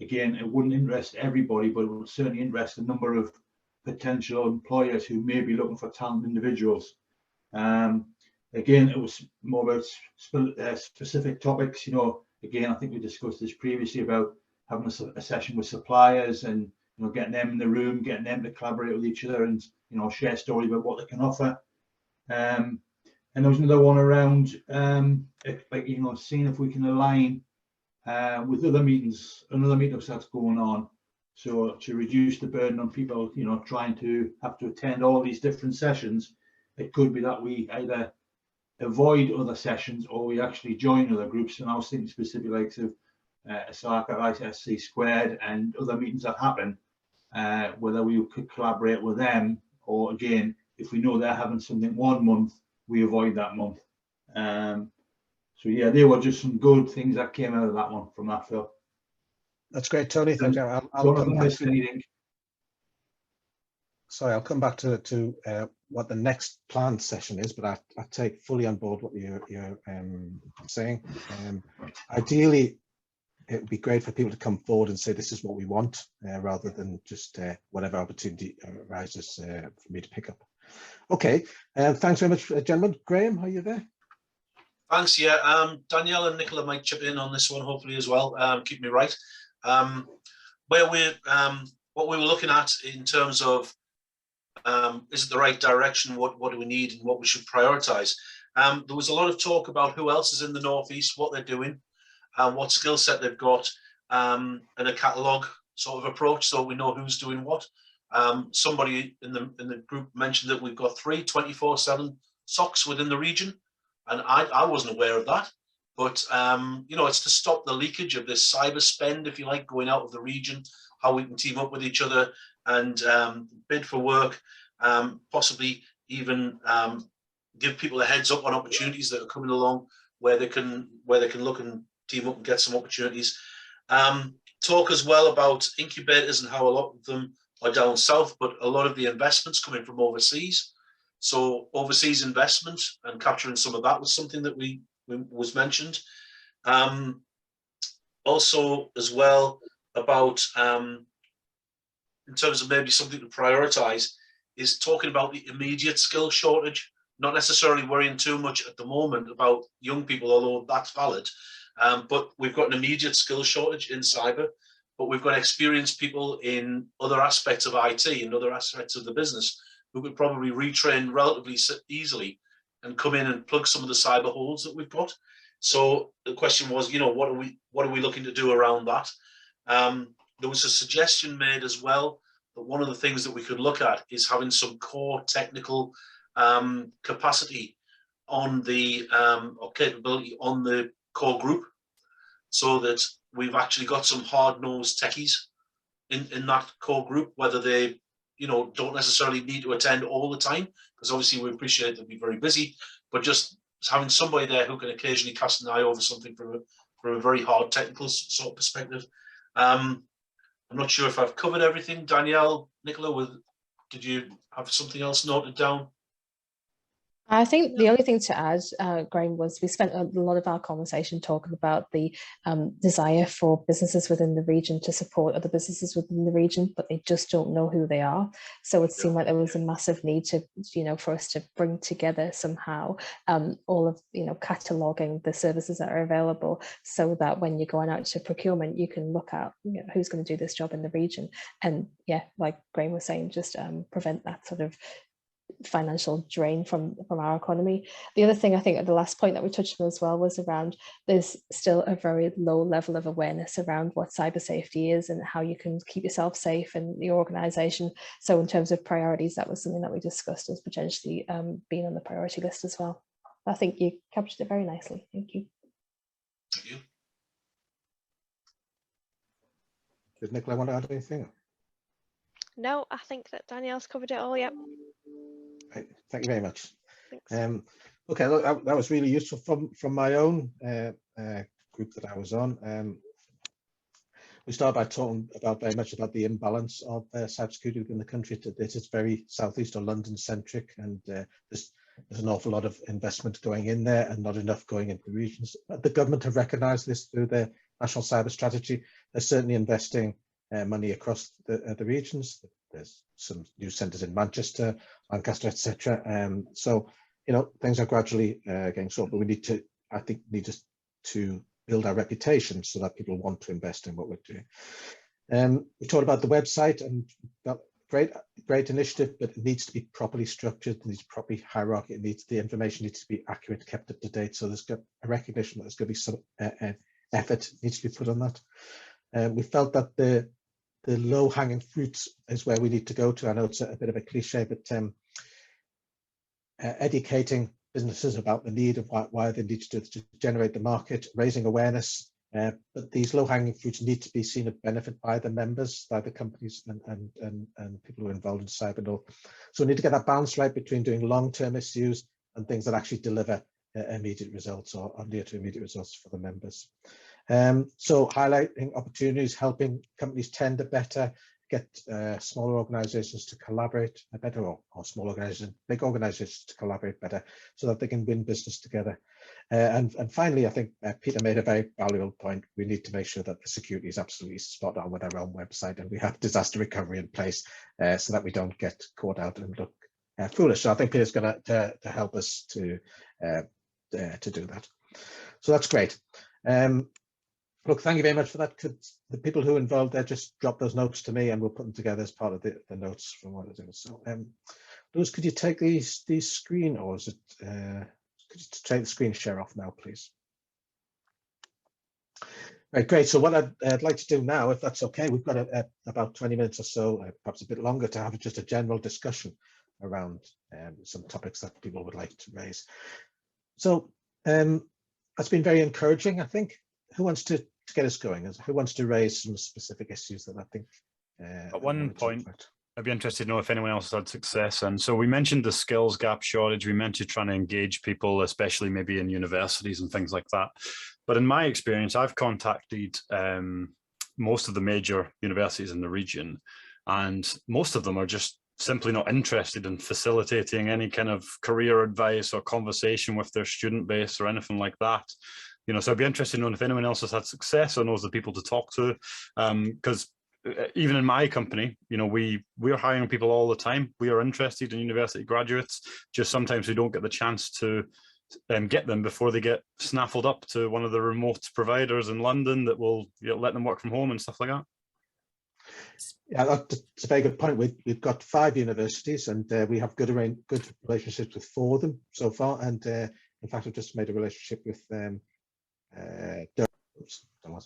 Again, it wouldn't interest everybody, but it would certainly interest a number of potential employers who may be looking for talented individuals. Again, it was more about specific topics. Again, I think we discussed this previously about having a session with suppliers and getting them in the room, getting them to collaborate with each other and share stories about what they can offer. And there was another one around seeing if we can align with other meetings and other meetups that's going on, so to reduce the burden on people trying to have to attend all these different sessions. It could be that we either avoid other sessions or we actually join other groups. And I was thinking specifically like of SARCA, ISC Squared and other meetings that happen, whether we could collaborate with them, or again, if we know they're having something one month, we avoid that month. So yeah, they were just some good things that came out of that one, from that, Phil. That's great, Tony. Thank you. I'll come back to, meeting. sorry, I'll come back to what the next planned session is, but I take fully on board what you're saying. Ideally, it would be great for people to come forward and say this is what we want, rather than just whatever opportunity arises for me to pick up. Okay, thanks very much, gentlemen. Graham, are you there? Thanks. Yeah, Danielle and Nicola might chip in on this one, hopefully as well. Keep me right. What we were looking at in terms of is it the right direction? What do we need, and what we should prioritise? There was a lot of talk about who else is in the Northeast, what they're doing, what skill set they've got, and a catalogue sort of approach, so we know who's doing what. Somebody in the group mentioned that we've got 3 24/7 SOCs within the region, and I wasn't aware of that. But you know, it's to stop the leakage of this cyber spend, if you like, going out of the region, how we can team up with each other and bid for work, possibly even give people a heads up on opportunities that are coming along where they can look and team up and get some opportunities. Talk as well about incubators and how a lot of them are down south, but a lot of the investments coming from overseas. So overseas investment and capturing some of that was something that was mentioned. Also as well about in terms of maybe something to prioritize is talking about the immediate skill shortage, not necessarily worrying too much at the moment about young people, although that's valid. But we've got an immediate skill shortage in cyber, but we've got experienced people in other aspects of IT and other aspects of the business who could probably retrain relatively easily and come in and plug some of the cyber holes that we've got. So the question was, you know, what are we looking to do around that? There was a suggestion made as well that one of the things that we could look at is having some core technical capacity on the or capability on the core group, so that we've actually got some hard-nosed techies in that core group, whether they, you know, don't necessarily need to attend all the time, because obviously we appreciate they'll be very busy, but just having somebody there who can occasionally cast an eye over something from a very hard technical sort of perspective. I'm not sure if I've covered everything. Danielle, Nicola, did you have something else noted down? I think the only thing to add, Graham, was we spent a lot of our conversation talking about the desire for businesses within the region to support other businesses within the region, but they just don't know who they are. So it seemed like there was a massive need to, you know, for us to bring together somehow all of, you know, cataloguing the services that are available, so that when you're going out to procurement, you can look at, you know, who's going to do this job in the region. And yeah, like Graham was saying, just prevent that sort of financial drain from our economy. The other thing, I think, the last point that we touched on as well was around there's still a very low level of awareness around what cyber safety is and how you can keep yourself safe and your organization. So in terms of priorities, that was something that we discussed as potentially being on the priority list as well. I think you captured it very nicely. Thank you. Thank you. Does Nicola want to add anything? No, I think that Danielle's covered it all. Yep. Right. Thank you very much. Thanks. Okay, look, that was really useful from my own group that I was on. We started by talking very much about the imbalance of cybersecurity within the country. This is very southeast or London centric, and there's an awful lot of investment going in there and not enough going into the regions. The government have recognised this through their national cyber strategy. They're certainly investing money across the regions. There's some new centres in Manchester, Lancaster, etc. So, you know, things are gradually getting sorted, but we need to, I think, to build our reputation so that people want to invest in what we're doing. We talked about the website, and that great initiative, but it needs to be properly structured, it needs properly hierarchy, the information needs to be accurate, kept up to date. So there's got a recognition that there's going to be some effort needs to be put on that. We felt that the low-hanging fruits is where we need to go to. I know it's a bit of a cliche, but educating businesses about the need of why they need to generate the market, raising awareness, but these low-hanging fruits need to be seen as benefit by the members, by the companies and people who are involved in CyberNorth. So we need to get that balance right between doing long-term issues and things that actually deliver immediate results or near to immediate results for the members. So highlighting opportunities, helping companies tender better, get smaller organizations to collaborate better, or small organizations, big organizations to collaborate better, so that they can win business together. And finally, I think Peter made a very valuable point. We need to make sure that the security is absolutely spot on with our own website, and we have disaster recovery in place so that we don't get caught out and look foolish. So I think Peter's going to help us to do that. So that's great. Look, thank you very much for that. Could the people who are involved there just drop those notes to me, and we'll put them together as part of the notes from what I do. So, Lewis, could you take these screen, or is it? Could you take the screen share off now, please? Right, great. So what I'd like to do now, if that's okay, we've got about 20 minutes or so, perhaps a bit longer, to have just a general discussion around some topics that people would like to raise. So that's been very encouraging, I think. Who wants to get us going? Who wants to raise some specific issues that I think? At one point, I'd be interested to know if anyone else has had success. And so we mentioned the skills gap shortage. We mentioned trying to engage people, especially maybe in universities and things like that. But in my experience, I've contacted most of the major universities in the region, and most of them are just simply not interested in facilitating any kind of career advice or conversation with their student base or anything like that. You know, so I'd be interested in knowing if anyone else has had success or knows the people to talk to, because even in my company, you know, we're hiring people all the time. We are interested in university graduates. Just sometimes we don't get the chance to get them before they get snaffled up to one of the remote providers in London that will, you know, let them work from home and stuff like that. Yeah, that's a very good point. We've got 5 universities, and we have good relationships with 4 of them so far. And in fact, I've just made a relationship with oops, oh,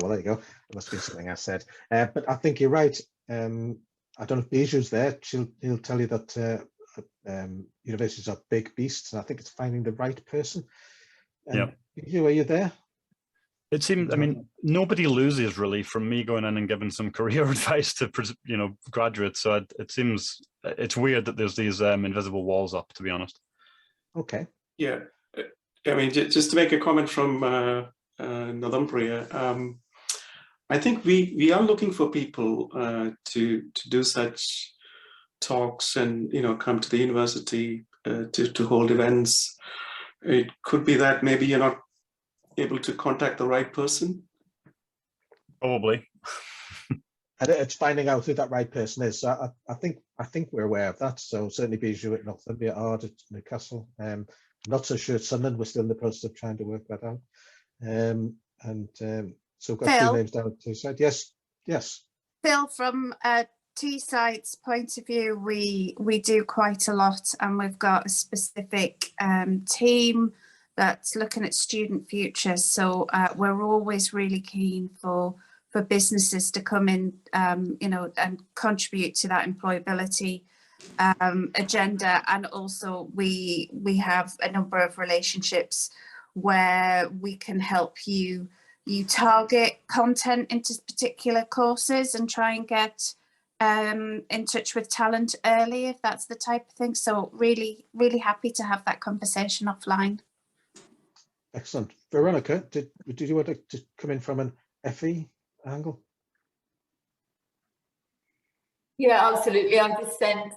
well, there you go. It must be something I said. But I think you're right. I don't know if Bijou's there. He'll tell you that universities are big beasts, and I think it's finding the right person. Yeah. Bijou, are you there? It seems, I mean, nobody loses really from me going in and giving some career advice to, you know, graduates. So it seems, it's weird that there's these invisible walls up, to be honest. Okay. Yeah. I mean, just to make a comment from Northumbria, I think we are looking for people to do such talks and, you know, come to the university to hold events. It could be that maybe you're not able to contact the right person. Probably. And it's finding out who that right person is. So I think we're aware of that. So certainly Bijou at Northumbria, Ard at Newcastle. I'm not so sure at Sunderland. We're still in the process of trying to work that out. So we've got 2 names down at Teesside. Yes. Phil, from Teesside's point of view, we do quite a lot, and we've got a specific team that's looking at student futures. So we're always really keen for businesses to come in, you know, and contribute to that employability agenda. And also we have a number of relationships where we can help you target content into particular courses and try and get in touch with talent early, if that's the type of thing. So really, really happy to have that conversation offline. Excellent. Veronica, did you want to come in from an FE angle? Yeah, absolutely. I've just sent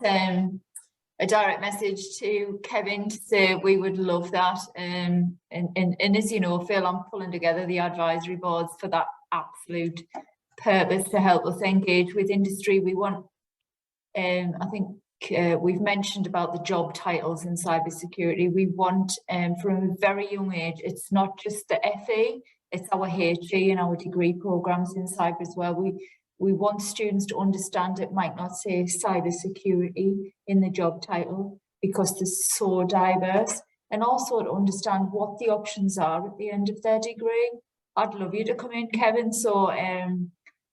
a direct message to Kevin to say we would love that. And as you know, Phil, I'm pulling together the advisory boards for that absolute purpose, to help us engage with industry. We want, I think we've mentioned about the job titles in cybersecurity. We want, from a very young age, it's not just the FE, it's our HE and our degree programs in cyber as well. We want students to understand it might not say cybersecurity in the job title because they're so diverse, and also to understand what the options are at the end of their degree. I'd love you to come in, Kevin. So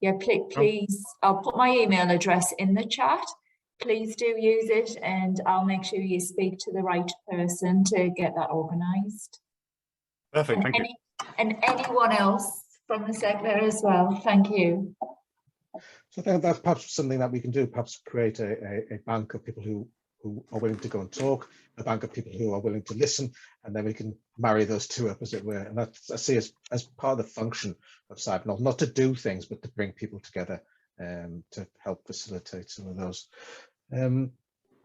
yeah, please, I'll put my email address in the chat. Please do use it, and I'll make sure you speak to the right person to get that organised. Perfect, thank you. And anyone else from the sector as well, thank you. So I think that's perhaps something that we can do, perhaps create a bank of people who are willing to go and talk, a bank of people who are willing to listen, and then we can marry those two up, as it were. And that's, I see, as part of the function of CyberNorth, not to do things, but to bring people together to help facilitate some of those.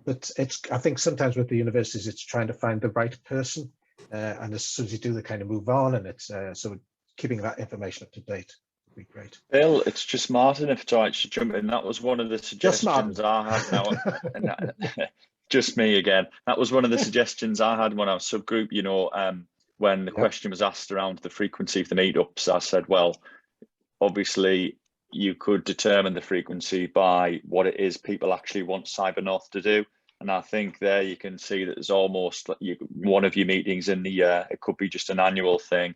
But I think sometimes with the universities, it's trying to find the right person, and as soon as you do, they kind of move on, and it's so keeping that information up to date would be great. Bill, it's just Martin, if it's all right to jump in. That was one of the suggestions I had now. Just me again. That was one of the suggestions I had when I was subgroup, you know, when the question was asked around the frequency of the meetups. I said, well, obviously you could determine the frequency by what it is people actually want CyberNorth to do. And I think there you can see that there's almost one of your meetings in the year. It could be just an annual thing.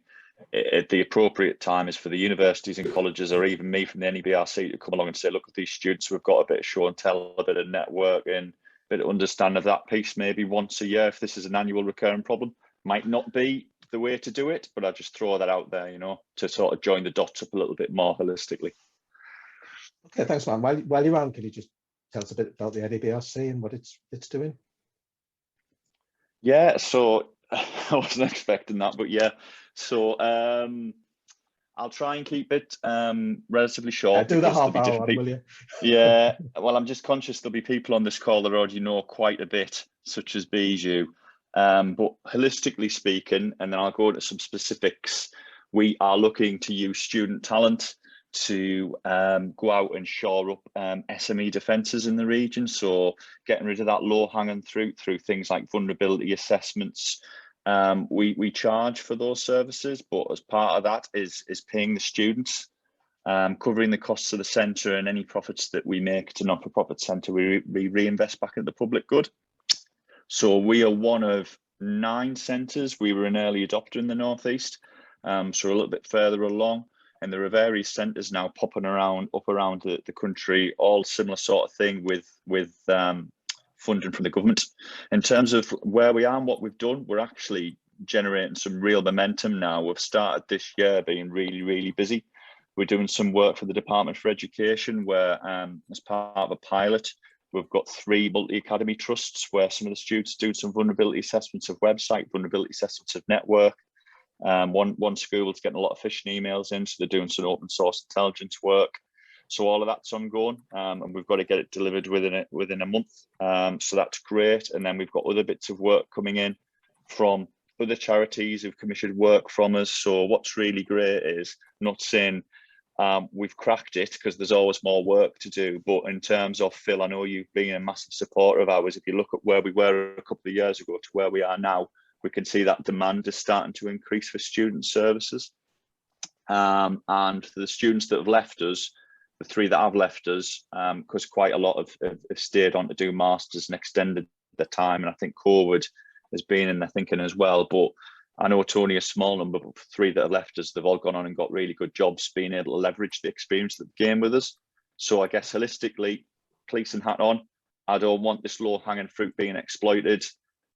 At the appropriate time is for the universities and colleges, or even me from the NEBRC, to come along and say, look at these students who have got a bit of show and tell, a bit of networking, a bit of understanding of that piece, maybe once a year. If this is an annual recurring problem, might not be the way to do it, but I just throw that out there, you know, to sort of join the dots up a little bit more holistically. Okay, thanks, man. While you're on, can you just tell us a bit about the NEBRC and what it's doing? Yeah, so I wasn't expecting that, but yeah. So I'll try and keep it relatively short. Do the half hour, will you? Yeah, well, I'm just conscious there'll be people on this call that already know quite a bit, such as Bijou. But holistically speaking, and then I'll go into some specifics, we are looking to use student talent to go out and shore up SME defences in the region. So getting rid of that low-hanging fruit through things like vulnerability assessments. We charge for those services, but as part of that is paying the students, covering the costs of the centre, and any profits that we make to not-for-profit centre, we reinvest back into the public good. So we are one of 9 centres. We were an early adopter in the Northeast, so we're a little bit further along. And there are various centres now popping around up around the country, all similar sort of thing with funding from the government. In terms of where we are and what we've done, we're actually generating some real momentum now. We've started this year being really, really busy. We're doing some work for the Department for Education where, as part of a pilot, we've got 3 multi-academy trusts where some of the students do some vulnerability assessments of website, vulnerability assessments of network. One school is getting a lot of phishing emails in, so they're doing some open source intelligence work. So all of that's ongoing, and we've got to get it delivered within a month. So that's great. And then we've got other bits of work coming in from other charities who've commissioned work from us. So what's really great is, not saying we've cracked it, because there's always more work to do. But in terms of, Phil, I know you've been a massive supporter of ours. If you look at where we were a couple of years ago to where we are now, we can see that demand is starting to increase for student services. And for the students that have left us, the 3 that have left us, because quite a lot have stayed on to do masters and extended their time, and I think COVID has been in their thinking as well. But I know it's only a small number, but 3 that have left us, they've all gone on and got really good jobs, being able to leverage the experience that they've gained with us. So I guess holistically, policing hat on, I don't want this low-hanging fruit being exploited.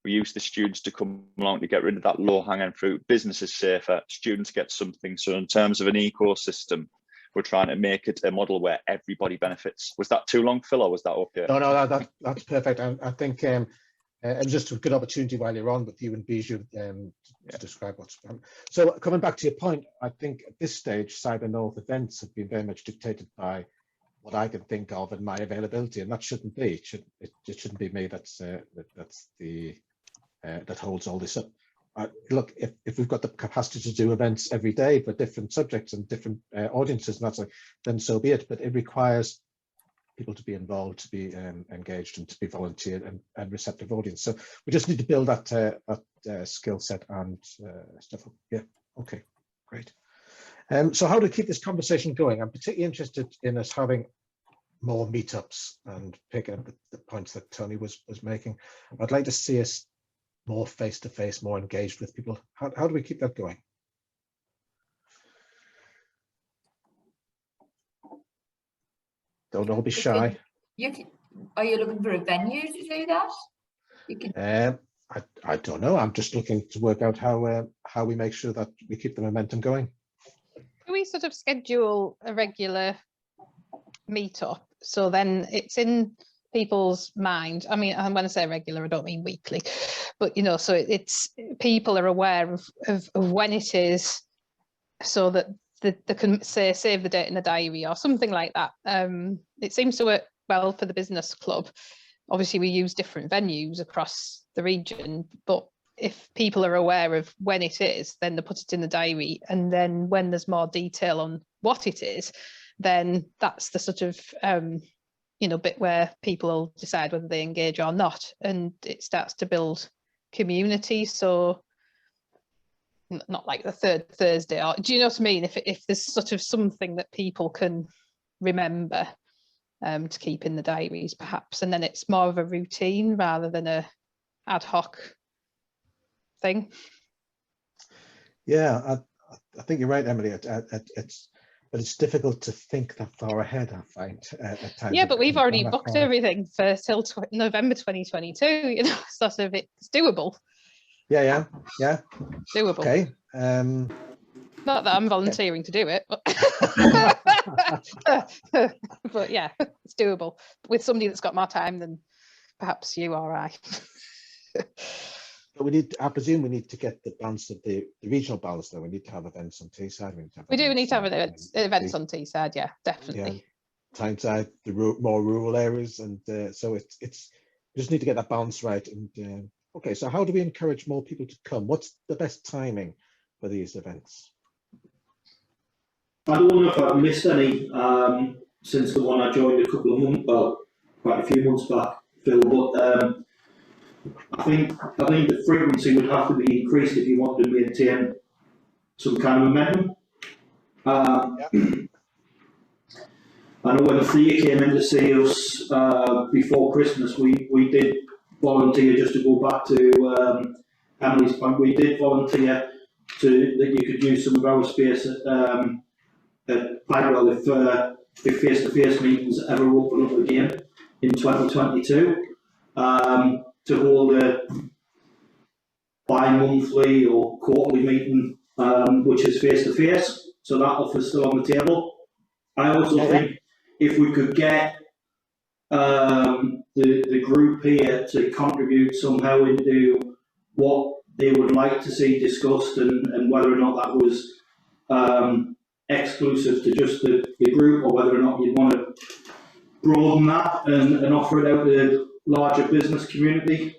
We use the students to come along to get rid of that low-hanging fruit. Business is safer, students get something. So in terms of an ecosystem, we're trying to make it a model where everybody benefits. Was that too long, Phil, or was that okay? No, that's perfect. I think and just a good opportunity while you're on with you and Bijou to describe what's on. So coming back to your point, I think at this stage, CyberNorth events have been very much dictated by what I can think of and my availability, and that shouldn't be. It shouldn't be me that's that holds all this up. Look, if we've got the capacity to do events every day for different subjects and different audiences, and that's like, then so be it. But it requires people to be involved, to be engaged, and to be volunteer and receptive audience. So we just need to build that skill set and stuff. Yeah. Okay. Great. So how to keep this conversation going? I'm particularly interested in us having more meetups, and picking up the points that Tony was making. I'd like to see us more face-to-face, more engaged with people. How do we keep that going? Don't all be shy. Are you looking for a venue to do that? You can. I don't know. I'm just looking to work out how we make sure that we keep the momentum going. Can we sort of schedule a regular meetup so then it's in people's mind? I mean, when I say regular, I don't mean weekly, but you know, so it's people are aware of when it is, so that they can say save the date in the diary or something like that. It seems to work well for the business club. Obviously, we use different venues across the region, but if people are aware of when it is, then they put it in the diary, and then when there's more detail on what it is, then that's the sort of bit where people will decide whether they engage or not, and it starts to build community. So not like the third Thursday, or do you know what I mean? If there's sort of something that people can remember to keep in the diaries, perhaps, and then it's more of a routine rather than a ad hoc thing. Yeah, I think you're right, Emily. It's difficult to think that far ahead, I find, at times. Yeah, but we've already booked everything for till November 2022. You know, sort of, it's doable. Yeah. Doable. Okay. Not that I'm volunteering to do it, but but yeah, it's doable with somebody that's got more time than perhaps you or I. But I presume we need to get the balance of the regional balance, though. We need to have events on Teesside. We do need to have events on Teesside, yeah, definitely. Yeah, Tyneside, the more rural areas, and so we just need to get that balance right. And okay, so how do we encourage more people to come? What's the best timing for these events? I don't know if I've missed any since the one I joined a couple of months, well, quite a few months back, Phil. But I think the frequency would have to be increased if you want to maintain some kind of momentum. I know when Thea came in to see us before Christmas, we did volunteer, just to go back to Emily's point, we did volunteer that you could use some of our space at Pidewell if face-to-face meetings ever open up again in 2022, to hold a bi-monthly or quarterly meeting, which is face-to-face, so that offer's still on the table. I also think if we could get the group here to contribute somehow into what they would like to see discussed, and whether or not that was exclusive to just the group, or whether or not you'd want to broaden that and offer it out to the larger business community,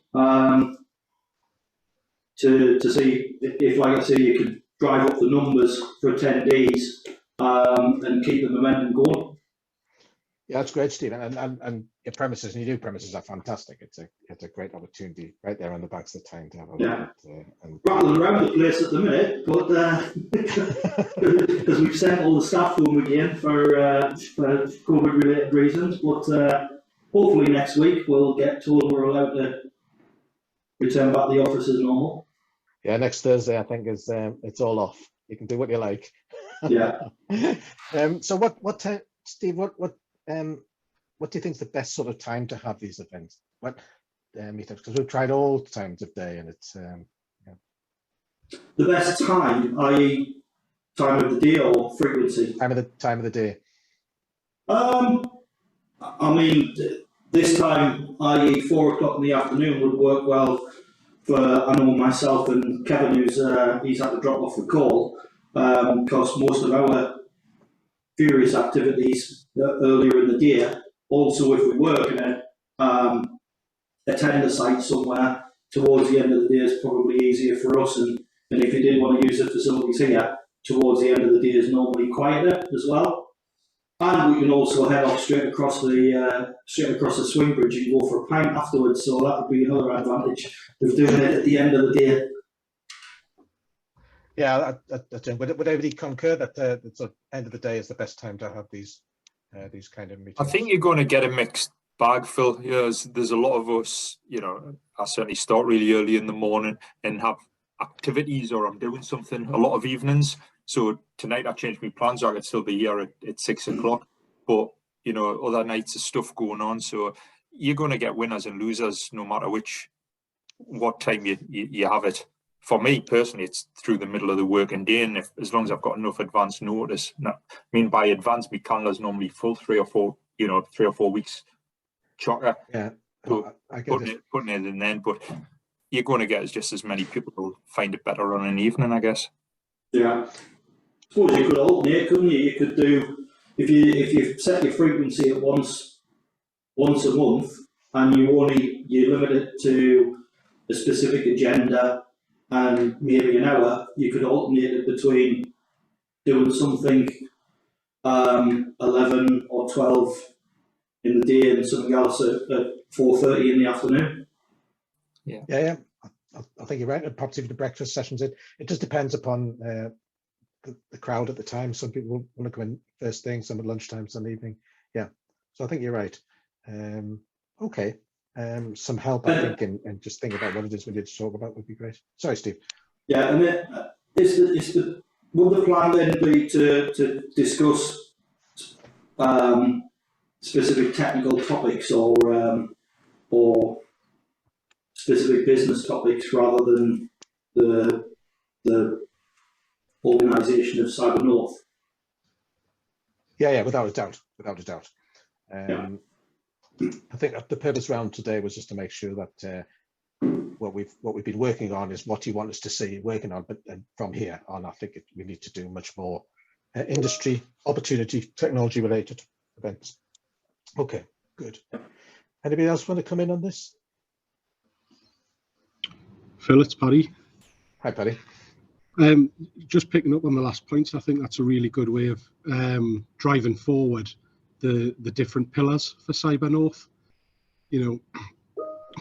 to see if, like I say, you could drive up the numbers for attendees and keep the momentum going. Yeah, that's great, Stephen. And your premises, and your new premises are fantastic. It's a great opportunity right there on the backs of the town to have a look at. Rattling around the place at the minute, but because we've sent all the staff home again for COVID-related reasons. But hopefully next week we'll get told we're allowed to return back to the office as normal. Yeah, next Thursday I think is it's all off. You can do what you like. Yeah. So what Steve, what do you think is the best sort of time to have these events? What meetups? Because we've tried all times of day, and it's the best time, i.e., time of the day or frequency. Time of the day. I mean, this time, i.e., 4 o'clock in the afternoon, would work well for, I know, myself and Kevin, who's he's had to drop off the call, because most of our various activities earlier in the day. Also, if we were going to attend a site somewhere towards the end of the day, is probably easier for us. And if you did want to use the facilities here, towards the end of the day is normally quieter as well. And we can also head off straight across the swing bridge and go for a pint afterwards. So that would be another advantage of doing it at the end of the day. Yeah, would everybody concur that the sort of end of the day is the best time to have these kind of meetings? I think you're going to get a mixed bag, Phil. There's a lot of us, I certainly start really early in the morning and have activities, or I'm doing something a lot of evenings. So tonight I changed my plans. I could still be here at 6 o'clock, but other nights of stuff going on. So you're going to get winners and losers no matter what time you have it. For me personally, it's through the middle of the working day, and as long as I've got enough advance notice. I mean, by advance, my calendar's normally full 3 or 4 weeks chocker. Yeah, putting it in then, but you're going to get just as many people who find it better on an evening, I guess. Yeah. suppose you could alternate, couldn't you? You could do, if you set your frequency at once a month, and you limit it to a specific agenda and maybe an hour, you could alternate it between doing something 11 or 12 in the day and something else at 4:30 in the afternoon. Yeah. I think you're right. And perhaps even the breakfast sessions. It just depends upon the crowd at the time. Some people want to come in first thing, some at lunchtime, some evening. Yeah. So I think you're right. Okay. Some help, I think, in just thinking about what it is we need to talk about would be great. Sorry, Steve. Yeah, and will the plan then be to discuss specific technical topics or specific business topics rather than the organisation of CyberNorth? Yeah, without a doubt. I think the purpose round today was just to make sure that what we've been working on is what you want us to see working on, but from here on, I think we need to do much more industry, opportunity, technology related events. Okay, good. Anybody else want to come in on this? Phil, it's Paddy. Hi, Paddy. Just picking up on the last points, I think that's a really good way of driving forward the different pillars for CyberNorth. You know,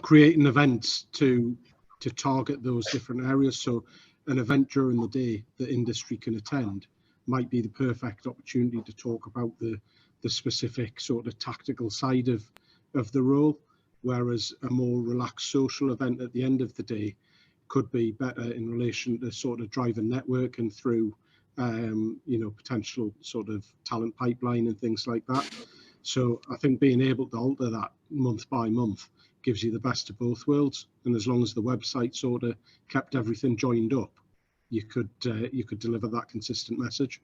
creating events to target those different areas. So an event during the day that industry can attend might be the perfect opportunity to talk about the specific sort of tactical side of the role, whereas a more relaxed social event at the end of the day could be better in relation to sort of driving networking through you know, potential sort of talent pipeline and things like that. So I think being able to alter that month by month gives you the best of both worlds, and as long as the website sort of kept everything joined up, you could deliver that consistent message.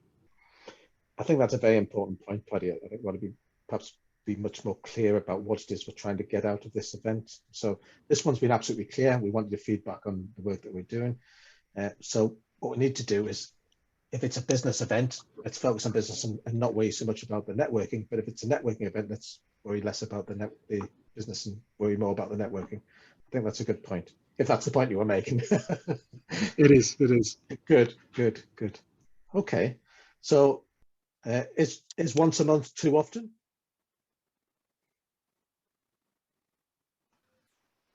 I think that's a very important point, Paddy. I think we want to perhaps be much more clear about what it is we're trying to get out of this event. So this one's been absolutely clear. We want your feedback on the work that we're doing. So what we need to do is, if it's a business event, let's focus on business and not worry so much about the networking. But if it's a networking event, let's worry less about the business and worry more about the networking. I think that's a good point, if that's the point you were making. It is. Good. Okay. So is once a month too often?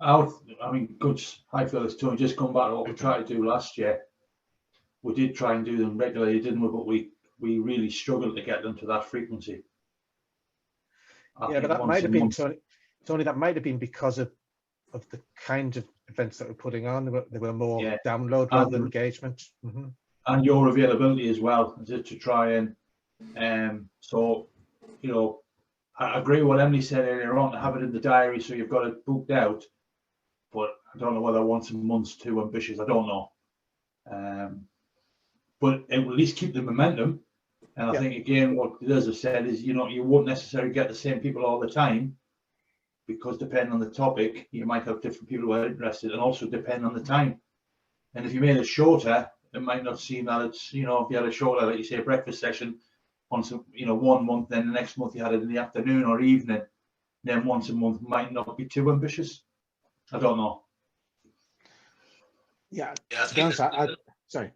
I mean, good. Hi, Phil, it's Tony. Just come back to what we tried to do last year. We did try and do them regularly, didn't we? But we really struggled to get them to that frequency. Yeah, but that might have been, Tony, that might have been because of the kind of events that we're putting on. They were more download rather than engagement. Mm-hmm. And your availability as well, to try and so, you know, I agree with what Emily said earlier on, to have it in the diary so you've got it booked out. But I don't know whether once a month's too ambitious. I don't know. But it will at least keep the momentum. And I think, again, what Liz has said is, you know, you won't necessarily get the same people all the time, because depending on the topic, you might have different people who are interested, and also depend on the time. And if you made it shorter, it might not seem that it's, you know, if you had a shorter, like you say, breakfast session once, you know, 1 month, then the next month you had it in the afternoon or evening, then once a month might not be too ambitious. I don't know. Yeah, sorry,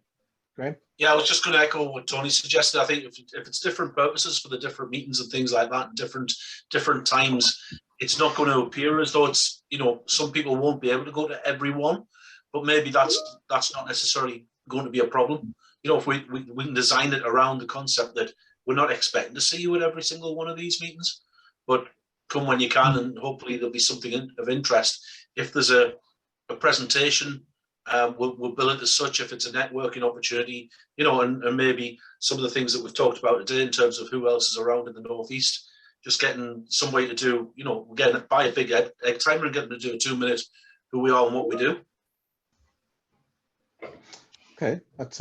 Graham? Yeah, I was just going to echo what Tony suggested. I think if it's different purposes for the different meetings and things like that, different times, it's not going to appear as though it's, you know, some people won't be able to go to every one, but maybe that's not necessarily going to be a problem. You know, if we can design it around the concept that we're not expecting to see you at every single one of these meetings, but come when you can, and hopefully there'll be something of interest. If there's a presentation, we'll bill it as such. If it's a networking opportunity, you know, and maybe some of the things that we've talked about today in terms of who else is around in the Northeast, just getting some way to do, you know, getting buy a big egg timer and getting to do a 2-minute who we are and what we do. Okay, that's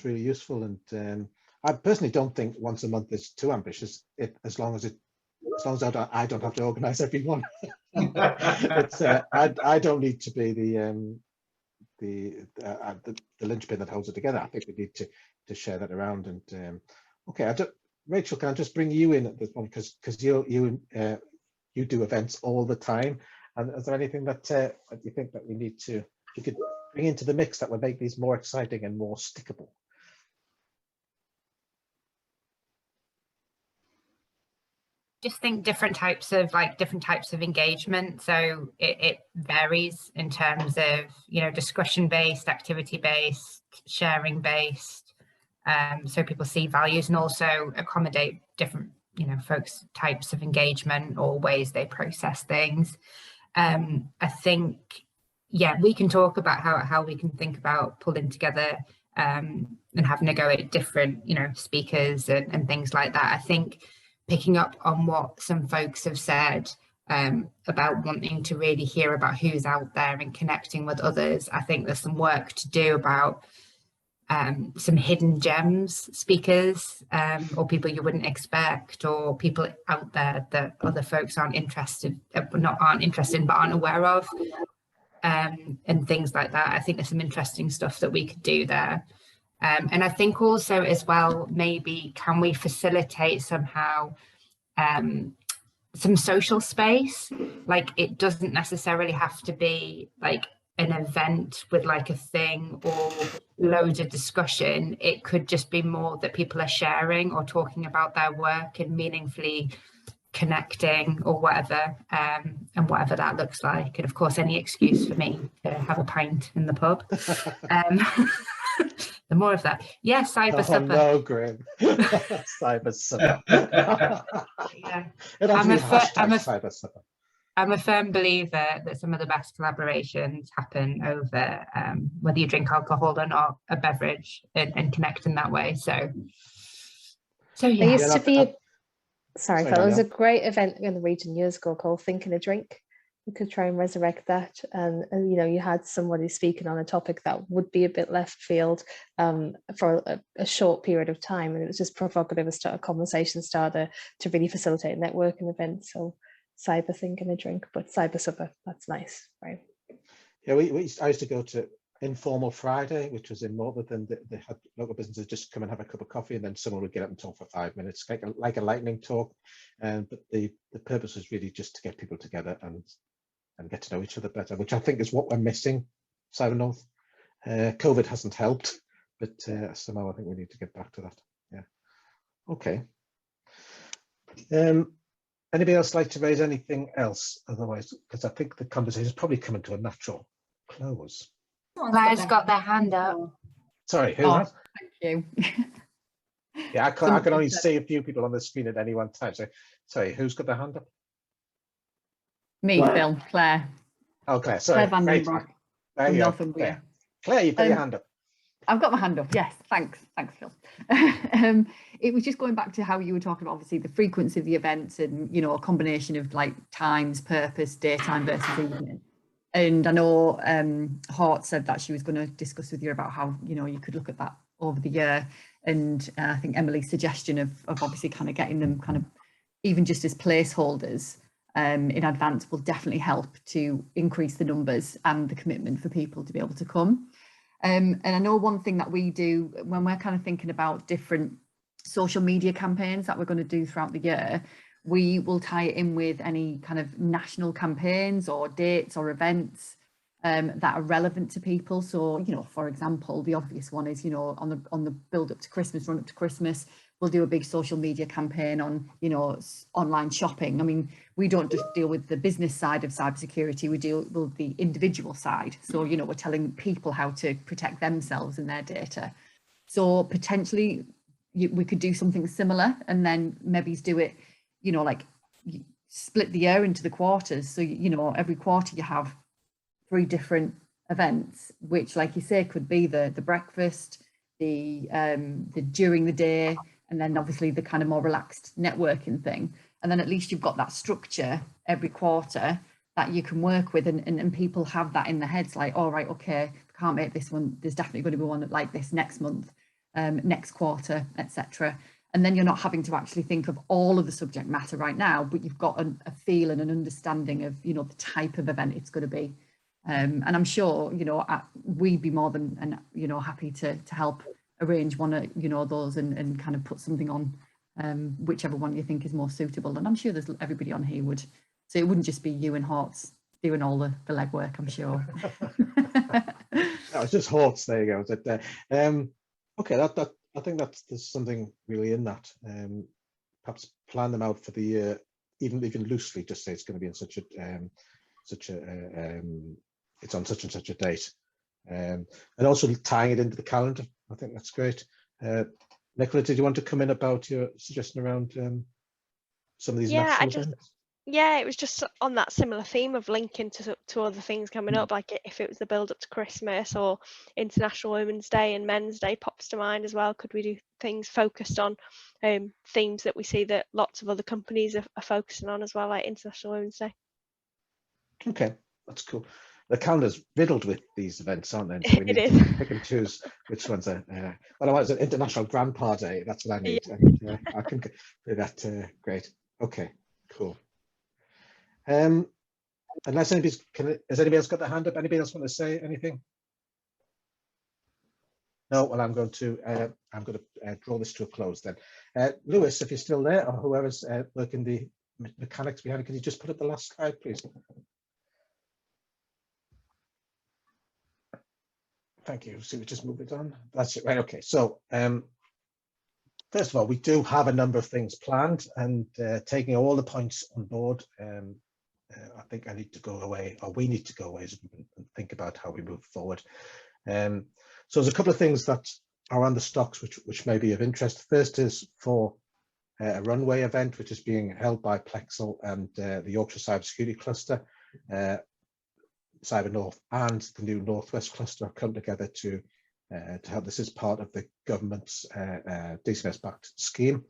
really useful, and I personally don't think once a month is too ambitious. As long as I don't have to organise everyone. I don't need to be the linchpin that holds it together. I think we need to share that around. And okay, Rachel, can I just bring you in at this point, because you do events all the time, and is there anything that you think that we need to, you could bring into the mix that would make these more exciting and more stickable? Just think different types of engagement. So it varies in terms of, you know, discussion based, activity based, sharing based. So people see values and also accommodate different, you know, folks' types of engagement or ways they process things. I think, yeah, we can talk about how we can think about pulling together and having a go at different, you know, speakers and things like that. I think picking up on what some folks have said about wanting to really hear about who's out there and connecting with others. I think there's some work to do about some hidden gems speakers or people you wouldn't expect, or people out there that other folks aren't interested in but aren't aware of, and things like that. I think there's some interesting stuff that we could do there. And I think also as well, maybe can we facilitate somehow some social space? Like, it doesn't necessarily have to be like an event with like a thing or loads of discussion. It could just be more that people are sharing or talking about their work and meaningfully connecting or whatever, and whatever that looks like. And of course, any excuse for me to have a pint in the pub. The more of that. Yes, cyber supper. No, Graham. Cyber supper. Yeah. Cyber supper. I'm a firm believer that some of the best collaborations happen over whether you drink alcohol or not, a beverage, and connect in that way. So yeah. There used to be, sorry, Sorry, there was a Danielle. great event in the region years ago called Think and a Drink. We could try and resurrect that, and you know, you had somebody speaking on a topic that would be a bit left field for a short period of time, and it was just provocative, a conversation starter to really facilitate a networking event. So cyber Think and a Drink, but cyber supper, that's nice, right? Yeah, I used to go to Informal Friday, which was in Morpeth, and they had local businesses just come and have a cup of coffee, and then someone would get up and talk for 5 minutes, like a lightning talk. But the purpose was really just to get people together and get to know each other better, which I think is what we're missing, CyberNorth. COVID hasn't helped, but somehow I think we need to get back to that. Yeah. Okay. Anybody else like to raise anything else? Otherwise, because I think the conversation is probably coming to a natural close. Claire's got their hand up. Sorry, who has? Thank you. Yeah, I can only see a few people on the screen at any one time. So, sorry, who's got their hand up? Me, Phil, Claire. Oh, Claire, sorry. Claire Van Den Broek from Northumbria. Claire, you've got your hand up. I've got my hand up, yes, thanks Phil. It was just going back to how you were talking about, obviously, the frequency of the events and, you know, a combination of like times, purpose, daytime versus evening. And I know Hort said that she was going to discuss with you about how, you know, you could look at that over the year. And I think Emily's suggestion of obviously kind of getting them kind of even just as placeholders in advance will definitely help to increase the numbers and the commitment for people to be able to come. And I know one thing that we do when we're kind of thinking about different social media campaigns that we're going to do throughout the year, we will tie it in with any kind of national campaigns or dates or events that are relevant to people. So, you know, for example, the obvious one is, you know, on the build up to Christmas, run up to Christmas, we'll do a big social media campaign on, you know, online shopping. I mean, we don't just deal with the business side of cybersecurity, we deal with the individual side. So, you know, we're telling people how to protect themselves and their data. So potentially we could do something similar, and then maybe do it, you know, like split the year into the quarters. So, you know, every quarter you have 3 different events, which, like you say, could be the breakfast, the during the day, and then obviously the kind of more relaxed networking thing. And then at least you've got that structure every quarter that you can work with, and people have that in their heads, like, all right, okay, can't make this one, there's definitely going to be one like this next month, next quarter, etc. And then you're not having to actually think of all of the subject matter right now, but you've got a feel and an understanding of, you know, the type of event it's going to be. And I'm sure, you know, we'd be more than, you know, happy to help arrange one of, you know, those and kind of put something on, whichever one you think is more suitable. And I'm sure there's everybody on here would, so it wouldn't just be you and Hortz doing all the legwork, I'm sure. No, it's just Hortz, there you go. Okay, I think there's something really in that. Perhaps plan them out for the year, even loosely, just say it's going to be in such a it's on such and such a date, and also tying it into the calendar. I think that's great. Nicola, did you want to come in about your suggestion around some of these national events? Yeah, it was just on that similar theme of linking to other things coming up, like if it was the build up to Christmas or International Women's Day and Men's Day pops to mind as well. Could we do things focused on themes that we see that lots of other companies are focusing on as well, like International Women's Day? Okay, that's cool. The calendar's riddled with these events, aren't they? So we need to pick and choose which ones are. What I want is an International Grandpa Day. That's what I need. Yeah. And, I can do that. Great. Okay, cool. Unless anybody's, has anybody else got their hand up? Anybody else want to say anything? No. Well, I'm going to draw this to a close then. Lewis, if you're still there, or whoever's working the mechanics behind it, can you just put up the last slide, please? Thank you. So we just move it on. That's it, right? Okay. So first of all, we do have a number of things planned, and taking all the points on board. I think I need to go away, or we need to go away and think about how we move forward. So there's a couple of things that are on the stocks which may be of interest. First is for a runway event which is being held by Plexel and the Yorkshire Cybersecurity Cluster. CyberNorth and the new Northwest Cluster have come together to help. This is part of the government's DCMS-backed scheme,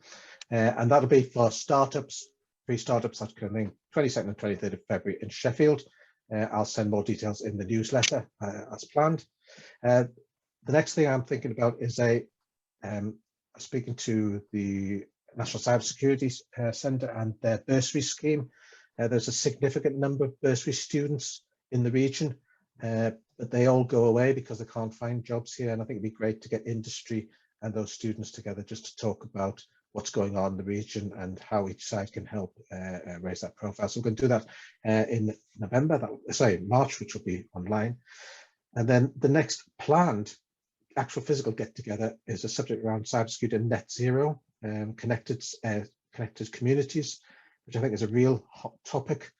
and that'll be for startups. 3 startups that's coming 22nd and 23rd of February in Sheffield. I'll send more details in the newsletter as planned. The next thing I'm thinking about is speaking to the National Cybersecurity Centre and their bursary scheme. There's a significant number of bursary students in the region, but they all go away because they can't find jobs here. And I think it'd be great to get industry and those students together just to talk about what's going on in the region and how each side can help raise that profile. So we're going to do that in March, which will be online. And then the next planned actual physical get together is a subject around cybersecurity and net zero, connected communities, which I think is a real hot topic.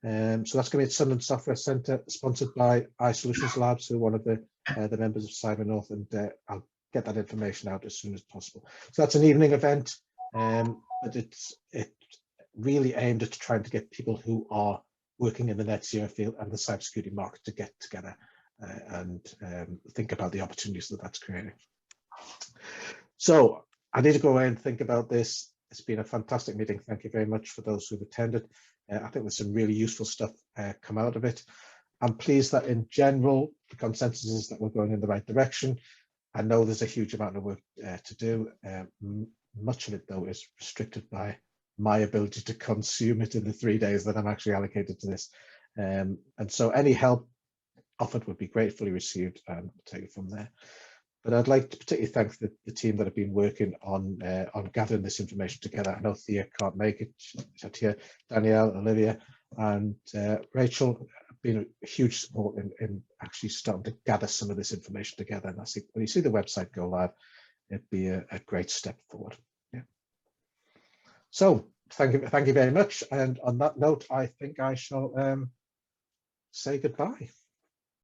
So that's going to be at Sunderland Software Centre, sponsored by iSolutions Labs, who are one of the members of CyberNorth, and I'll get that information out as soon as possible. So that's an evening event, but it's really aimed at trying to get people who are working in the net zero field and the cybersecurity market to get together and think about the opportunities that that's creating. So I need to go away and think about this. It's been a fantastic meeting. Thank you very much for those who've attended. I think there's some really useful stuff come out of it. I'm pleased that in general, the consensus is that we're going in the right direction. I know there's a huge amount of work to do. Much of it, though, is restricted by my ability to consume it in the 3 days that I'm actually allocated to this. And so any help offered would be gratefully received, and we'll take it from there. But I'd like to particularly thank the team that have been working on gathering this information together. I know Thea can't make it. She's here. Danielle, Olivia, and Rachel have been a huge support in actually starting to gather some of this information together. And I think when you see the website go live, it'd be a great step forward. Yeah. So thank you very much. And on that note, I think I shall say goodbye.